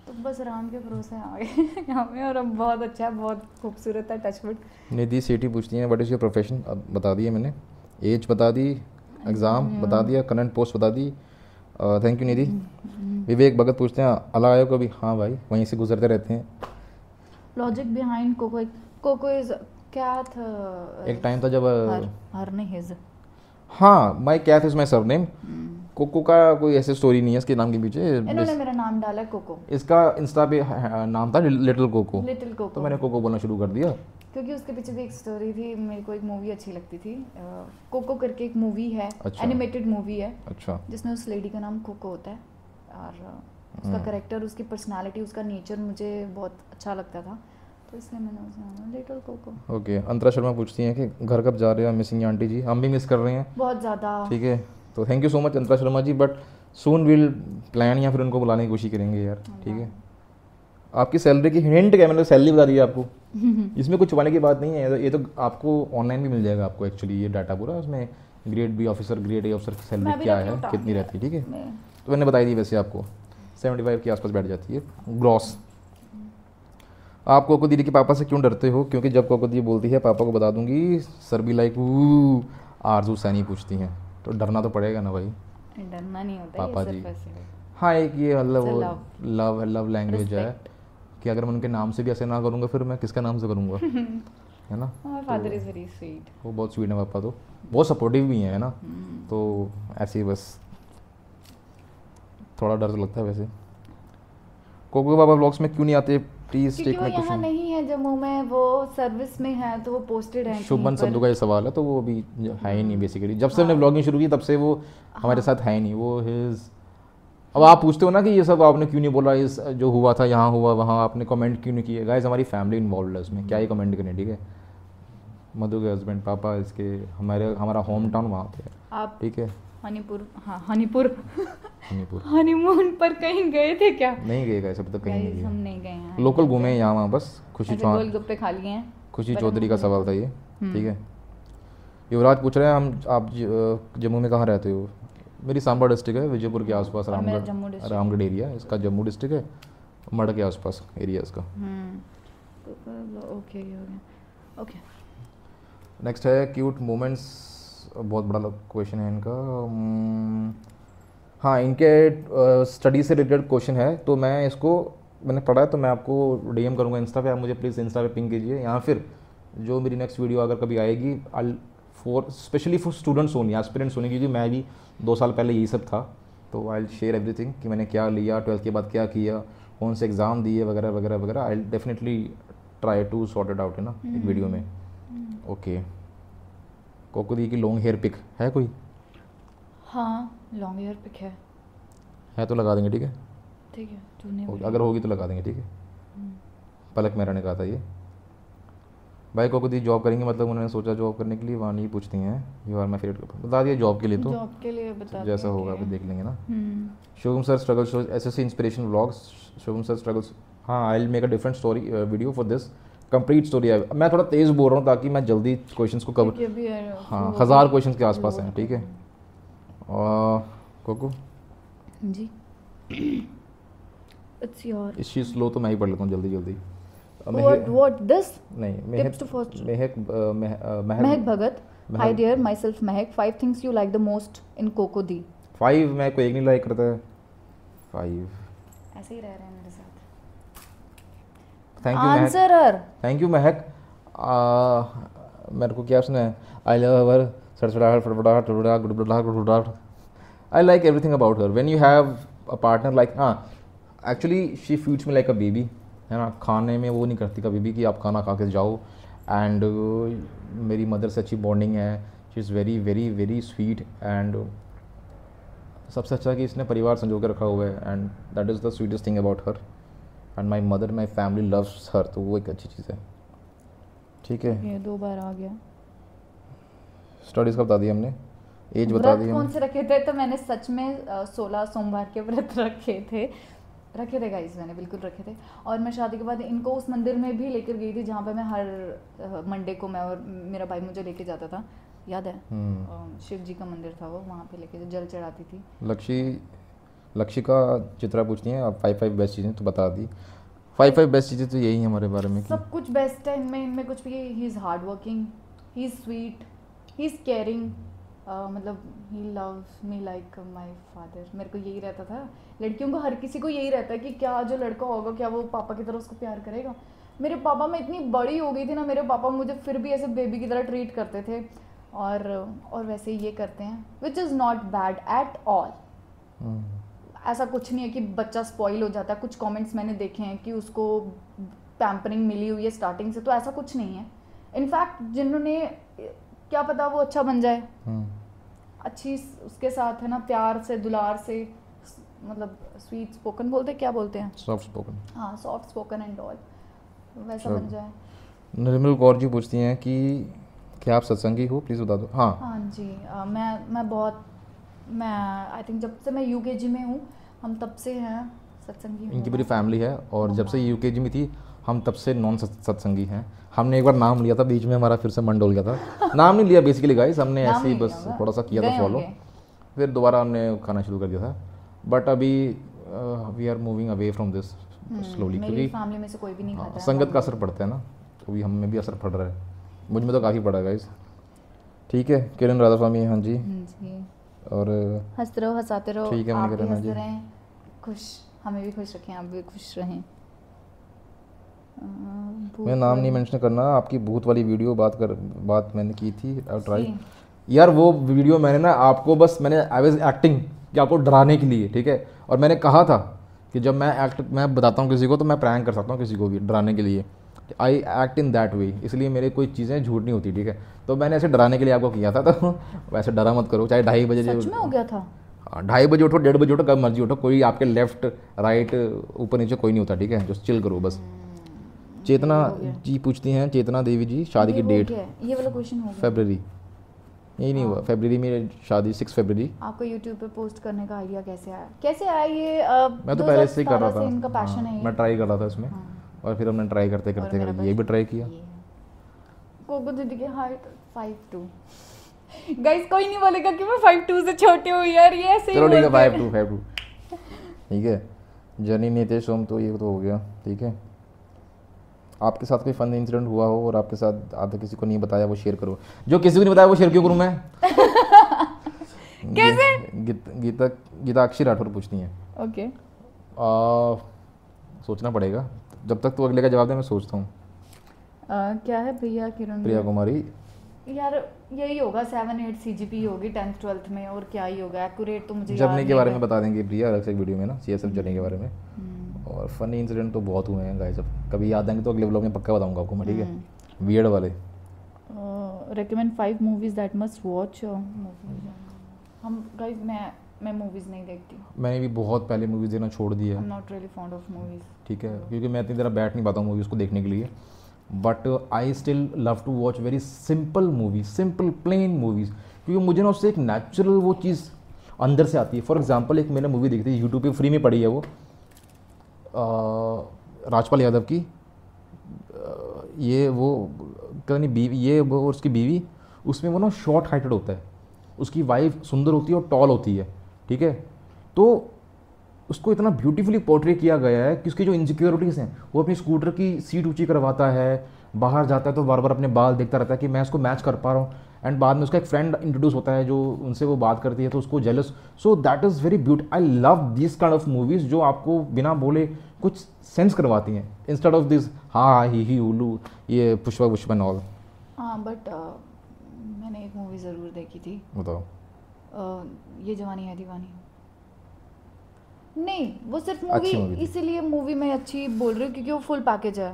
तो बस राम के भरोसे आ गए यहाँ पे, और अब बहुत अच्छा है, बहुत खूबसूरत है, टचवुड। निधि सेठी पूछती हैं व्हाट इज़ योर प्रोफेशन, अब बता दिया मैंने, एज बता दी, एग्ज़ाम बता दिया, करंट पोस्ट बता दी। थैंक यू निधि। विवेक भगत पूछते हैं अला आयो कभी, हाँ भाई वहीं से गुजरते रहते हैं। Logic behind Koko, Koko is क्या था? एक टाइम था जब हर नहीं हिज। हाँ my Kaith is my surname. Coco का कोई ऐसी स्टोरी नहीं है इसके नाम के पीछे, इन्होंने मेरा नाम डाला है कोको, इसका इंस्टा पे नाम था लिटिल कोको, लिटिल तो कोको, मैंने कोको बोलना शुरू कर दिया। क्योंकि उसके पीछे भी एक स्टोरी थी। मेरे को एक मूवी अच्छी लगती थी, कोको करके एक मूवी है, अच्छा। एनिमेटेड मूवी है, अच्छा। जिसमें उस लेडी का नाम कोको होता है, और उसका करेक्टर, उसकी पर्सनालिटी, उसका नेचर मुझे बहुत अच्छा लगता था, तो इसलिए मैंने उसका नाम लिटिल कोको। ओके। अंतरा शर्मा पूछती हैं कि घर कब जा रहे हैं, मिसिंग आंटी जी, हम भी मिस कर रहे हैं बहुत ज़्यादा। ठीक है, तो thank you so much Antara Sharma ji, but soon will plan या फिर उनको बुलाने की कोशिश करेंगे यार, ठीक है। आपकी सैलरी की हिंट क्या है, मैंने सैलरी बता दी है आपको, इसमें कुछ छुपाने की बात नहीं है, ये तो आपको ऑनलाइन भी मिल जाएगा आपको एक्चुअली ये डाटा पूरा, उसमें grade B officer, grade A officer की मैं सैलरी भी क्या रखी है, हूँ कितनी टांग रहती है, ठीक है, मैं। तो मैंने बताई दी वैसे आपको 75 के आसपास बैठ जाती है ग्रॉस। आप कोको दीदी के पापा से क्यों डरते हो, क्योंकि जब कोको दीदी बोलती है पापा को बता दूंगी, सर भी लाइक आरजू सैनी पूछती हैं, तो डरना तो पड़ेगा ना भाई, डरना नहीं होता, पापा ये जी। सिर्फ ऐसे है। हाँ एक ये मतलब It's a वो लव लैंग्वेज है Respect. कि अगर मैं उनके नाम से भी ऐसे ना करूँगा फिर मैं किसका नाम से करूँगा है ना। My father is very sweet, वो बहुत स्वीट है पापा, तो बहुत सपोर्टिव भी है ना, तो ऐसे ही बस थोड़ा डर तो लगता है वैसे। कोको बाबा व्लॉग्स में क्यों नहीं आते, प्लीज क्योंकि टेक वो माय यहाँ क्वेश्चन। नहीं है जम्मू में, वो सर्विस में है, तो वो पोस्टेड है शुभमन कहीं पर। संधू का ये सवाल है, तो वो अभी है ही नहीं बेसिकली, जब से हमने ब्लॉगिंग शुरू की तब से वो हमारे साथ है ही नहीं, वो हिज। अब आप पूछते हो ना कि ये सब आपने क्यों नहीं बोला, इस जो हुआ था यहाँ हुआ वहाँ, आपने कमेंट क्यों नहीं किए, गाइस हमारी फैमिली इन्वॉल्व है उसमें, क्या ही कमेंट करें, ठीक है। मधु के हस्बैंड, पापा इसके, हमारा होम टाउन वहाँ पे है, आप ठीक है। हनीपुर, हाँ हनीपुर, मणिपुर हनीमून पर कहीं गए थे क्या? नहीं गए गाइस, अभी तक कहीं Guys, नहीं हम गए, नहीं गए हैं, लोकल घूमे हैं यहाँ वहाँ बस। खुशी ऐसे चौहान, गोलगप्पे खा लिए हैं। खुशी पर चौधरी हम का नहीं सवाल था ये, ठीक है। युवराज पूछ रहे हैं आप जम्मू में कहाँ रहते हो। मेरी सांबा डिस्ट्रिक्ट है, विजयपुर के आसपास, और मेरा जम्मू district रामगढ़ एरिया, इसका जम्मू डिस्ट्रिक्ट है, मड़ के आसपास एरिया इसका। ओके हो गया, ओके। नेक्स्ट है क्यूट मोमेंट्स, बहुत बड़ा क्वेश्चन है इनका। हाँ इनके स्टडी से रिलेटेड क्वेश्चन है, तो मैं इसको मैंने पढ़ा है, तो मैं आपको डीएम करूँगा इंस्टा पे, आप मुझे प्लीज़ इंस्टा पे पिंग कीजिए, या फिर जो मेरी नेक्स्ट वीडियो अगर कभी आएगी फॉर स्पेशली फॉर स्टूडेंट्स होनी, एस्पिरेंट्स होनी, क्योंकि मैं भी 2 साल पहले यही सब था, तो आई शेयर एवरीथिंग कि मैंने क्या लिया, 12th के बाद क्या किया, कौन से एग्ज़ाम दिए वगैरह वगैरह वगैरह। I definitely try to sort it out है ना एक वीडियो में। ओके। कोको दी की लॉन्ग हेयर पिक है कोई? हाँ लॉन्ग हेयर पिक है तो लगा देंगे, ठीक है, ठीक है, तूने अगर होगी तो लगा देंगे, ठीक है। पलक मेहरा ने कहा था ये। भाई कोको दी जॉब करेंगे, मतलब उन्होंने सोचा जॉब करने के लिए, वहाँ नहीं पूछती हैं, यू आर माई फेवरेट, बता दिया जॉब के लिए, तो जॉब के लिए बता जैसा दिया होगा कि- अभी देख लेंगे ना। हम्म, Shubham sir struggle shows SSC inspiration vlogs, Shubham sir struggles, हाँ I will make a different story video for this complete story. मैं थोड़ा तेज़ बोल रहा हूँ ताकि मैं जल्दी क्वेश्चंस को कवर, क्योंकि अभी हाँ 1000 क्वेश्चंस के आसपास हैं, ठीक है। कोको जी इट्स योर इस चीज़ स्लो तो मैं ही पढ़ लेता हूँ जल्दी जल्दी। व्हाट दिस नहीं tips to first Mahak Mahak Bhagat hi dear myself Mahak 5 things you like the most in Coco दी 5 मैं कोई एक नहीं लाइक करता है 5। ऐसे ही रह रहे हैं मेरे साथ thank you Mahak, answer thank you Mahak. मेरे को क्या सुना है, आई लव हर सड़सड़ाहट फड़फड़ाहट टुड़ाहट गुड़गुड़ाहट गुड़गुड़ाहट। I like everything about her. When you have a partner like, हाँ actually she feeds me like a baby, है ना। खाने में वो नहीं करती कभी भी कि आप खाना खा के जाओ। एंड मेरी मदर से अच्छी बॉन्डिंग है, she is very very very sweet. And सबसे अच्छा कि इसने परिवार संजो के रखा हुआ है, and that is the sweetest thing about her. And my mother my family loves her, तो वो एक अच्छी चीज़ है। ठीक है, ये 2 बार आ गया। स्टडीज़ का बता दिया हमने, एज बता व्रत दी कौन हमने। से रखे थे? तो मैंने सच में 16 सोमवार के व्रत रखे थे गाइस, मैंने बिल्कुल रखे थे। और मैं शादी के बाद इनको उस मंदिर में भी लेकर गई थी जहाँ पे मैं हर मंडे को मैं और मेरा भाई मुझे लेके जाता था, याद है? शिव जी का मंदिर था वो, वहाँ पे लेके जल चढ़ाती थी। लक्ष्य का चित्रा पूछती हैं आप 5 बेस्ट चीज़ें, तो बता दी 5 बेस्ट चीज़ें तो यही है हमारे बारे में कि सब कुछ बेस्ट है इनमें कुछ भी। He is hard working, he is sweet, he is caring, मतलब he loves me like my father. मेरे को यही रहता था, लड़कियों को हर किसी को यही रहता है कि क्या जो लड़का होगा क्या वो पापा की तरह उसको प्यार करेगा। मेरे पापा, मैं इतनी बड़ी हो गई थी ना, मेरे पापा मुझे फिर भी ऐसे बेबी की तरह ट्रीट करते थे, और वैसे ये करते हैं, which is not bad at all. ऐसा कुछ नहीं है कि बच्चा स्पॉइल हो जाता है। कुछ कमेंट्स मैंने देखे हैं कि उसको पैम्परिंग मिली हुई है स्टार्टिंग से, तो ऐसा कुछ नहीं है। इनफैक्ट जिन्होंने, क्या पता वो अच्छा बन जाए, अच्छी उसके साथ, है ना, प्यार से दुलार से, मतलब स्वीट स्पोकन बोलते हैं, क्या बोलते हैं, सॉफ्ट स्पोकन, हाँ सॉफ्ट स्पोकन एंड ऑल, वैसा बन जाए। निर्मल कौर जी पूछती हैं कि क्या आप सत्संगी हो, प्लीज़ बता दो। हाँ हाँ जी, मैं आई थिंक जब से मैं यूकेजी में हूँ, हम तब से हैं सत्संगी। इनकी पूरी फैमिली है, और जब से यूकेजी में थी हम तब से नॉन सत्संगी हैं। हमने एक बार नाम लिया था, बीच में हमारा फिर से मन डोल गया था। नाम नहीं लिया बेसिकली गाइस, हमने ऐसे ही बस थोड़ा सा किया था फॉलो, फिर दोबारा हमने खाना शुरू कर दिया था। बट अभी we are moving away from this slowly, क्योंकि फैमिली में से कोई भी नहीं खाता है, संगत का असर पड़ता है ना, तो भी हम में भी असर पड़ रहा है। मुझ में तो काफ़ी पड़ा है गाइस। ठीक है, किरण राधा स्वामी, हाँ जी, और हंसते रहो हंसाते रहो, ठीक है, आप मैंने भी कहा हंसते जी, रहें, खुश, हमें भी खुश रखें, आप भी खुश रहें। मैं नाम नहीं मेंशन करना। आपकी भूत वाली वीडियो बात मैंने की थी, ट्राई यार वो वीडियो मैंने ना आपको बस मैंने आई वाज एक्टिंग कि आपको डराने के लिए, ठीक है। और मैंने कहा था कि जब मैं बताता हूँ किसी को तो मैं प्रैंक कर सकता हूँ किसी को भी डराने के लिए, I act in that way, इसलिए मेरे कोई चीज़ें झूठ नहीं होती, ठीक है। तो मैंने ऐसे डराने के लिए आपको किया था, तो वैसे डरा मत करो, चाहे 2:30 बजे सच में हो गया था। 2:30 बजे उठो, 1:30 बजे उठो, कब मर्जी उठो, कोई आपके लेफ्ट राइट ऊपर नीचे कोई नहीं होता, ठीक है। जो चिल करो बस। चेतना जी पूछती हैं, चेतना देवी जी, शादी की डेट ये वाला क्वेश्चन हो गया, फरवरी, यही नहीं हुआ, फरवरी में शादी, 6 फरवरी। आपको यूट्यूब पे पोस्ट करने का आइडिया कैसे आया ये? मैं तो पहले से ही कर रहा था, इनका पैशन है ये। मैं ट्राई कर रहा था इसमें, और फिर हमने ट्राई करते करते ये भी ट्राई किया। कोको दीदी की हाइट 5'2", गाइस कोई नहीं बोलेगा कि मैं 5'2" से छोटी हूँ यार, ये ऐसे ही चलो ठीक है, बोलते हैं। 5'2", ठीक है। जनी नीतेश सोम, तो ये तो हो गया, ठीक है। आपके साथ कोई फन इंसिडेंट हुआ हो और आपके साथ आपने किसी को नहीं बताया, वो शेयर करो। जो किसी को नहीं बताया वो शेयर क्यों करूँ मैं? कैसे? गीताक्षी राठौर पूछती हैं। ओके, सोचना पड़ेगा, जब तक तो अगले का जवाब दे मैं सोचता हूँ। क्या है भैया? किरण प्रिया कुमारी, यार यही होगा, 7-8 CGP होगी 10th 12th में, और क्या ही होगा, एक्यूरेट तो मुझे जर्नी के बारे में बता देंगे प्रिया अलग से एक वीडियो में ना, CSF जर्नी के बारे में। और फनी इंसिडेंट तो बहुत हुए हैं गाइस, कभी याद आएंगे तो अगले व्लॉग में पक्का बताऊंगा आपको मैं, ठीक है। वियर्ड वाले recommend 5 movies that must watch. हम गाइस, मैं मूवीज नहीं देखती, मैंने भी बहुत पहले मूवीज देखना छोड़ दिया आई है, am not really fond of movies, ठीक है, क्योंकि मैं इतनी देर बैठ नहीं पाता हूँ मूवीज़ को देखने के लिए। But I still love to watch very simple movies, simple plain movies, क्योंकि मुझे ना उससे एक नेचुरल वो चीज़ अंदर से आती है। फॉर एग्जाम्पल एक मैंने मूवी देखी थी, यूट्यूब पे फ्री में पड़ी है वो, राजपाल यादव की, ये वो कहीं बीवी, ये वो और उसकी बीवी, उसमें वो ना शॉर्ट हाइटेड होता है, उसकी वाइफ सुंदर होती है और टॉल होती है, ठीक है, तो उसको इतना ब्यूटीफुली पोर्ट्रे किया गया है कि उसकी जो इनसिक्योरिटीज़ हैं, वो अपनी स्कूटर की सीट ऊंची करवाता है, बाहर जाता है तो बार बार अपने बाल देखता रहता है कि मैं इसको मैच कर पा रहा हूँ, एंड बाद में उसका एक फ्रेंड इंट्रोड्यूस होता है जो उनसे वो बात करती है तो उसको jealous. So that is very beauty, I love this kind of movies जो आपको बिना बोले कुछ सेंस करवाती हैं, इंस्टेड ऑफ दिस हाँ ही उल्लू, ये पुष्पा पुष्पा नॉल। हाँ बट मैंने एक मूवी ज़रूर देखी थी, बताओ। ये जवानी है दीवानी। नहीं, वो सिर्फ अच्छी मूवी movie थी। इसीलिए मूवी में अच्छी बोल रही हूँ क्योंकि वो फुल पैकेज है,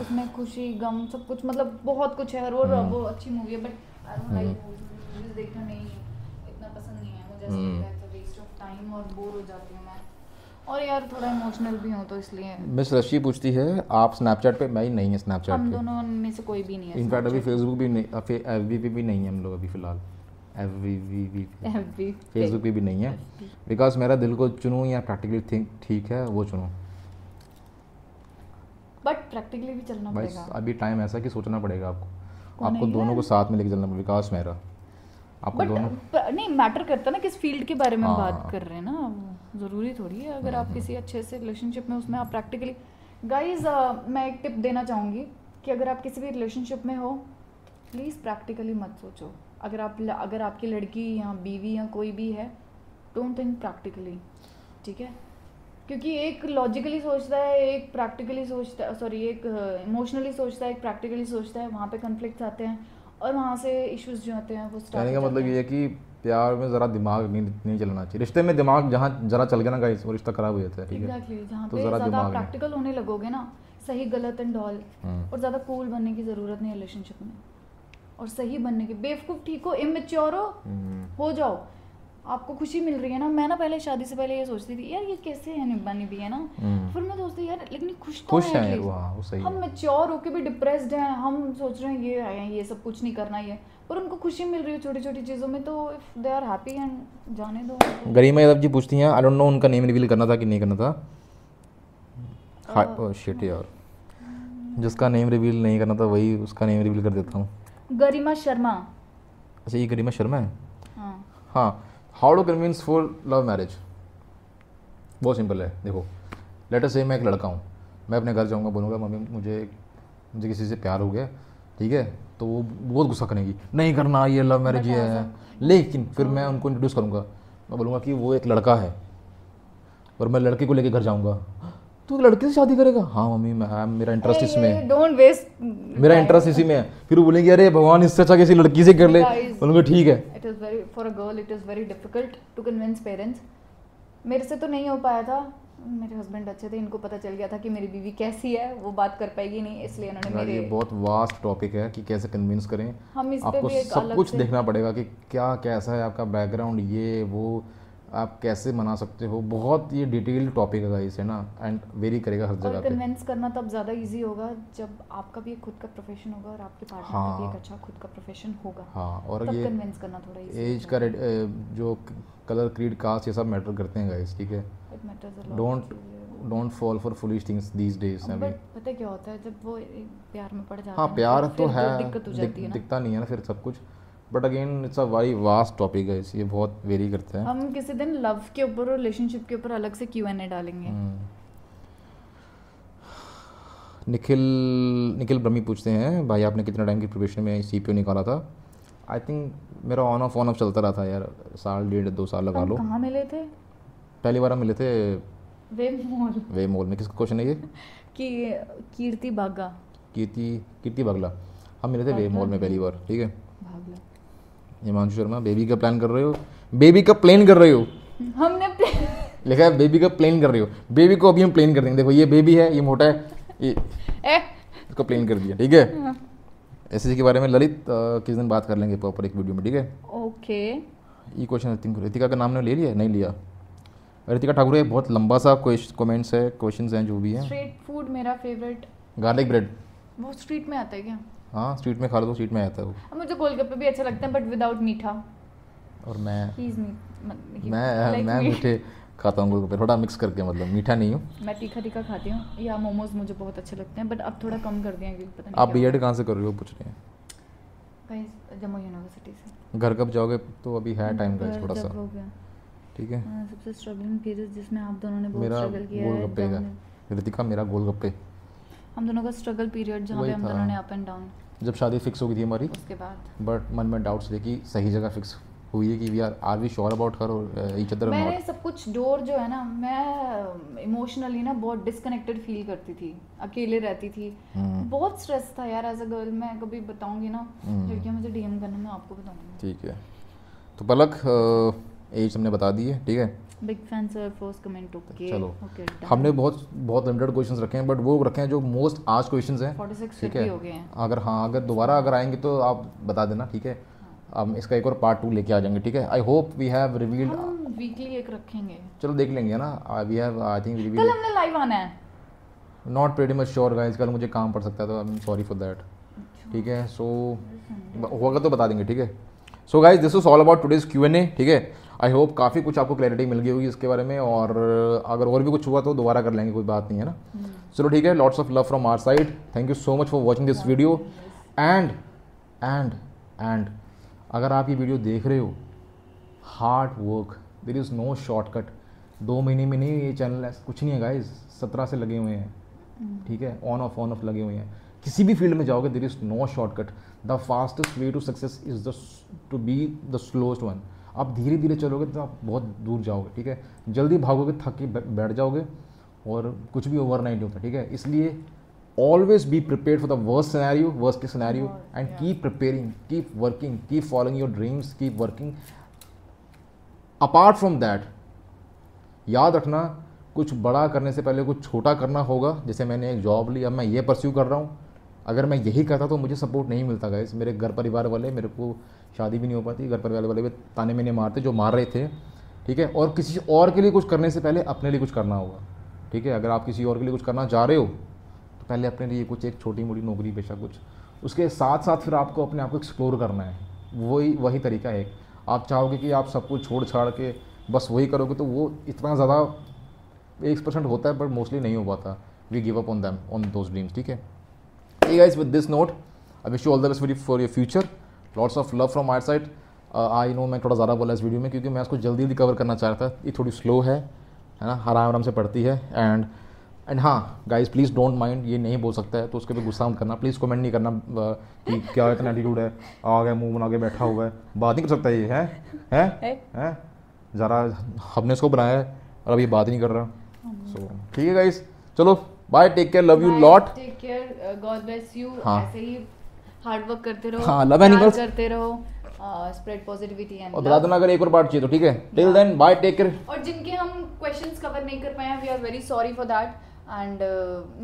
उसमें खुशी गम सब कुछ, मतलब बहुत कुछ है, और वो अच्छी मूवी है। But I don't like movies देखना, नहीं इतना पसंद नहीं है मुझे, ऐसा लगता है इट्स वेस्ट ऑफ टाइम और बोर हो जाती हूँ मैं, और यार थोड़ा इमोशनल भी हूँ तो इसलिए। मिस रशी पूछती है आप स्नैपचैट पे, मैं ही नहीं है स्नैपचैट हम पे, दोनों में से कोई भी नहीं है इनफैक्ट अभी फेसबुक भी नहीं, एफबी पे भी नहीं है हम लोग अभी फिलहाल, एफबी फेसबुक पे भी नहीं है, बिकॉज मेरा दिल को चुनूँ या प्रैक्टिकली थिंक ठीक है वो चुनूँ। बट प्रैक्टिकली भी चलना भाई पड़ेगा। अभी टाइम ऐसा कि सोचना पड़ेगा आपको, कौन आपको है दोनों ये? को साथ में लेके चलना पड़ेगा, विकास मेरा, आपको बट दोनों। नहीं मैटर करता ना किस फील्ड के बारे में हाँ। बात कर रहे हैं ना, ज़रूरी थोड़ी है अगर आप किसी अच्छे से रिलेशनशिप में उसमें आप प्रैक्टिकली। गाइज मैं एक टिप देना चाहूँगी कि अगर आप किसी भी रिलेशनशिप में हो, प्लीज़ प्रैक्टिकली मत सोचो। अगर आपकी लड़की या बीवी या कोई भी है, डोंट थिंक प्रैक्टिकली, ठीक है? क्योंकि एक लॉजिकली सोचता है, एक प्रैक्टिकली सोचता है, सॉरी एक इमोशनली सोचता है, एक प्रैक्टिकली सोचता है, वहाँ पे कन्फ्लिक्ट्स आते हैं और वहाँ से इश्यूज जो आते हैं वो स्टार्ट कहने का मतलब ये है कि प्यार में ज़रा दिमाग नहीं चलना चाहिए, रिश्ते में दिमाग जहाँ ज़रा चल गया ना गाइस वो रिश्ता खराब हो जाता है, ठीक है? एग्जैक्टली, जहाँ तो पे ज़रा ज़्यादा दिमाग नहीं। प्रैक्टिकल होने लगोगे ना, सही गलत एंड ऑल, और ज़्यादा कूल बनने की ज़रूरत नहीं है रिलेशनशिप में, और सही बनने की, बेवकूफ़ ठीक हो, इमेच्योर हो जाओ, आपको खुशी मिल रही है ना। मैं ना पहले शादी से पहले ये सोचती थी यार ये कैसे है निभानी भी है ना, फिर मैं सोचती यार लेकिन खुश तो खुश है है at least। वो सही हम है। मेच्योर होके भी डिप्रेस्ड हैं, हम सोच रहे हैं ये है, ये सब कुछ नहीं करना, ये पर उनको खुशी मिल रही है छोटी छोटी चीज़ों में, तो if they are happy and जाने दो। गरिमा यादव जी पूछती हैं आई डोंट नो उनका नेम रिवील करना था कि नहीं करना था। ओह शिट यार, जिसका नेम रिवील नहीं करना था वही उसका नेम रिवील कर देता हूँ। गरिमा शर्मा। अच्छा ये गरिमा शर्मा है। हाँ हाँ, how to convince for love marriage, बहुत सिंपल है। देखो लेट अस से मैं एक लड़का हूँ, मैं अपने घर जाऊँगा, बोलूँगा मम्मी मुझे किसी से प्यार हो गया, ठीक है, तो वो बहुत गुस्सा करेंगी, नहीं करना ये लव मैरिज ये है, लेकिन फिर मैं उनको इंट्रोड्यूस करूँगा, मैं बोलूँगा कि वो एक लड़का है, और मैं लड़के को लेके घर जाऊँगा, तू लड़के से शादी करेगा? हाँ मम्मी मेरा इंटरेस्ट इसमें, डोंट वेस्ट, मेरा इंटरेस्ट इसी में है। फिर वो बोलेंगे अरे भगवान इससे अच्छा किसी लड़की से कर ले, बोलूँगा ठीक है। It is very for a girl it is very difficult to convince parents. मेरे से तो नहीं हो पाया था, मेरे हस्बैंड अच्छे थे, इनको पता चल गया था कि मेरी बीवी कैसी है, वो बात कर पाएगी नहीं, इसलिए उन्होंने यार, मेरे। ये बहुत वास्ट टॉपिक है कि कैसे कन्विंस करें, हम इस पे आपको भी एक सब अलग कुछ से देखना पड़ेगा कि क्या कैसा है आपका बैकग्राउंड, ये वो आप कैसे मना सकते हो, बहुत ये डिटेल्ड टॉपिक है गाइस, है ना, एंड वेरी करेगा हर और जगह पे। कन्विंस करना तब ज़्यादा इजी होगा जब आपका भी एक खुद का प्रोफेशन होगा और आपके पार्टनर का भी हाँ। एक अच्छा खुद का प्रोफेशन होगा, हाँ, और तब ये कन्विंस करना थोड़ा इजी एज का जो कलर क्रीड कास्ट ये सब मैटर करते हैं गाइस, ठीक है? It matters a lot. Don't fall for foolish things these days. अभी बट पता है क्या होता है जब वो एक प्यार में पड़ जाता हाँ है ना, प्यार फिर तो है, दिक्कत हो जाती है ना। दिखता नहीं है ना फिर सब कुछ, but again it's a very vast topic है, ये बहुत वेरी करते हैं। हम किसी दिन लव के ऊपर और रिलेशनशिप के ऊपर अलग से Q&A डालेंगे। निखिल ब्रह्मी पूछते हैं भाई आपने कितना टाइम की प्रिपरेशन में CPO निकाला था? आई थिंक मेरा ऑन ऑफ चलता रहा था यार, 1.5-2 साल लगा हम लो। कहाँ मिले थे? पहली बार हम मिले थे वे मॉल में। किसका क्वेश्चन है ये? कि कीर्ति बागा कीर्ति बागला, हम मिले थे वे मॉल में पहली बार, ठीक है? भागला। हिमांशु शर्मा बेबी का प्लान कर रहे हो, बेबी का प्लेन कर रहे हो, हमने लिखा है बेबी का प्लेन कर रही हो, बेबी को अभी हम प्लेन कर देंगे। देखो ये बेबी है, ये मोटा है, ये इसको प्लेन कर दिया, ठीक है? ऐसे के बारे में ललित किस दिन बात कर लेंगे प्रॉपर एक वीडियो में, ठीक है? ओके। ये क्वेश्चन आई थिंक रितिका का नाम ने ले लिया, नहीं लिया? रितिका ठाकुर है, बहुत लंबा सा कमेंट्स है, क्वेश्चंस हैं जो भी हैं। स्ट्रीट फूड मेरा फेवरेट। गार्लिक ब्रेड, वो स्ट्रीट में आता है क्या? हाँ स्ट्रीट में खा लो तो स्ट्रीट में आता है वो। अब मुझे गोलगप्पे भी अच्छे लगते हैं बट विदाउट मीठा। और मैं मैं मीठे खाता हूँ गोलगप्पे, थोड़ा मिक्स करके, मतलब मीठा नहीं हूँ। मैं तीखा तीखा खाती हूँ, या मोमोज मुझे बहुत अच्छे लगते हैं बट अब थोड़ा कम कर दिए हैं क्योंकि पता नहीं आप क्या B.Ed कहाँ से कर रहे हो पूछ रहे हैं? गाइस जम्मू यूनिवर्सिटी से। घर कब जाओगे? तो अभी है टाइम गाइस थोड़ा सा, हो गया। ठीक है। सबसे स्ट्रगलिंग पीरियड जिसमें आप दोनों ने बहुत मेरा स्ट्रगल किया है। गोलगप्पे का, रितिका मेरा गोलगप्पे। हम दोनों का स्ट्रगल पीरियड जहाँ पे वही हम था। दोनों ने अप एंड डाउन। जब शादी फिक्स हो गई थी हमारी, उसके बाद बट मन में डाउट्स थे कि सही जगह फिक्स हुई है कि we are we sure about हर और ईच अदर मैंने नॉट। सब कुछ डोर जो है ना, मैं इमोशनली ना बहुत डिस्कनेक्टेड फील करती थी, अकेले रहती थी, बहुत स्ट्रेस था यार एज अ गर्ल। मैं कभी बताऊंगी ना, लड़कियां मुझे डीएम करना, मैं आपको बताऊंगी। ठीक है, तो पलक एज हमने बता दी है, ठीक है। Big fan sir, first comment okay. चलो ओके हमने बहुत लिमिटेड क्वेश्चंस रखे हैं, बट वो रखे हैं जो मोस्ट आज क्वेश्चंस हैं, 46 ठीक भी है। हो गए हैं। अगर दोबारा अगर आएंगे तो आप बता देना, ठीक है। हम इसका एक और पार्ट 2 लेके आ जाएंगे, ठीक है। I hope we have revealed, हम वीकली एक रखेंगे। चलो देख लेंगे ना। वी हैव आई थिंक कल रिवील्ड, हमने लाइव आना है। Not pretty much sure guys, कल मुझे काम पड़ सकता है, तो I am sorry for that, ठीक है। सो होगा तो बता देंगे, ठीक है। So guys this is all about today's Q&A, ठीक है। आई होप काफ़ी कुछ आपको क्लैरिटी मिल गई होगी इसके बारे में, और अगर और भी कुछ हुआ तो दोबारा कर लेंगे, कोई बात नहीं है ना। चलो ठीक है, lots of love from our side, thank you so much for watching this video. And अगर आप ये वीडियो देख रहे हो, hard work, there is no shortcut. 2 महीने में नहीं ये चैनल कुछ नहीं है गाइज, 17 से लगे हुए हैं, ठीक है। ऑन ऑफ लगे हुए हैं। किसी भी फील्ड में जाओगे, there is no shortcut. The fastest way to success is to be the slowest one. आप धीरे धीरे चलोगे तो आप बहुत दूर जाओगे, ठीक है। जल्दी भागोगे, थक के बैठ जाओगे, और कुछ भी ओवरनाइट होता है, ठीक है। इसलिए always be prepared for the worst case scenario, and keep preparing, keep working, keep following your dreams, keep working. Apart from that, याद रखना, कुछ बड़ा करने से पहले कुछ छोटा करना होगा। जैसे मैंने एक जॉब ली, अब मैं ये परस्यू कर रहा हूँ। अगर मैं यही करता तो मुझे सपोर्ट नहीं मिलता गाइस। मेरे घर परिवार वाले, मेरे को शादी भी नहीं हो पाती, घर परिवार वाले भी ताने मैंने मारते, जो मार रहे थे, ठीक है। और किसी और के लिए कुछ करने से पहले अपने लिए कुछ करना होगा, ठीक है। अगर आप किसी और के लिए कुछ करना चाह रहे हो, पहले अपने लिए कुछ एक छोटी मोटी नौकरी पेशा कुछ, उसके साथ साथ फिर आपको अपने आप को एक्सप्लोर करना है। वही तरीका है। आप चाहोगे कि आप सब कुछ छोड़ छाड़ के बस वही करोगे, तो वो इतना ज़्यादा 1% होता है, बट मोस्टली नहीं हो पाता। We give up on them, on those dreams, ठीक है। Hey guys, with this note I wish you all the best for your future. Lots of love from my side. I know मैं थोड़ा ज़्यादा बोला इस वीडियो में, क्योंकि मैं इसको जल्दी कवर करना चाह रहा था। ये थोड़ी स्लो है ना, आराम से पड़ती है। एंड हाँ गाइस, प्लीज़ डोंट माइंड, ये नहीं बोल सकता है तो उसके पे गुस्सा मत करना। प्लीज़ कमेंट नहीं करना कि क्या इतना एटीट्यूड है, आ गया मुंह बना के बैठा हुआ है, बात नहीं कर सकता ये है ज़रा। हमने इसको बनाया है और अभी बात नहीं कर रहा। सो ठीक है गाइस, चलो bye, take care, love you lot, take care, God bless you. हाँ। ऐसे ही हार्ड वर्क करते रहो, हाँ, लव एनिमल्स करते रहो, स्प्रेड पॉजिटिविटी एंड और बता देना अगर एक और बात चाहिए तो, ठीक है। Till then bye, take care. और जिनके हम क्वेश्चंस कवर नहीं कर पाए हैं, we are very sorry for that. And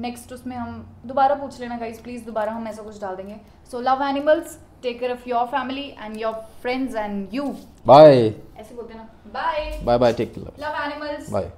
next उसमें हम दोबारा पूछ लेना गाइस, प्लीज दोबारा हम ऐसा कुछ डाल देंगे। So love animals, take care of your family and your friends and you. Bye, ऐसे बोलते ना, bye bye bye, take care, love animals, bye.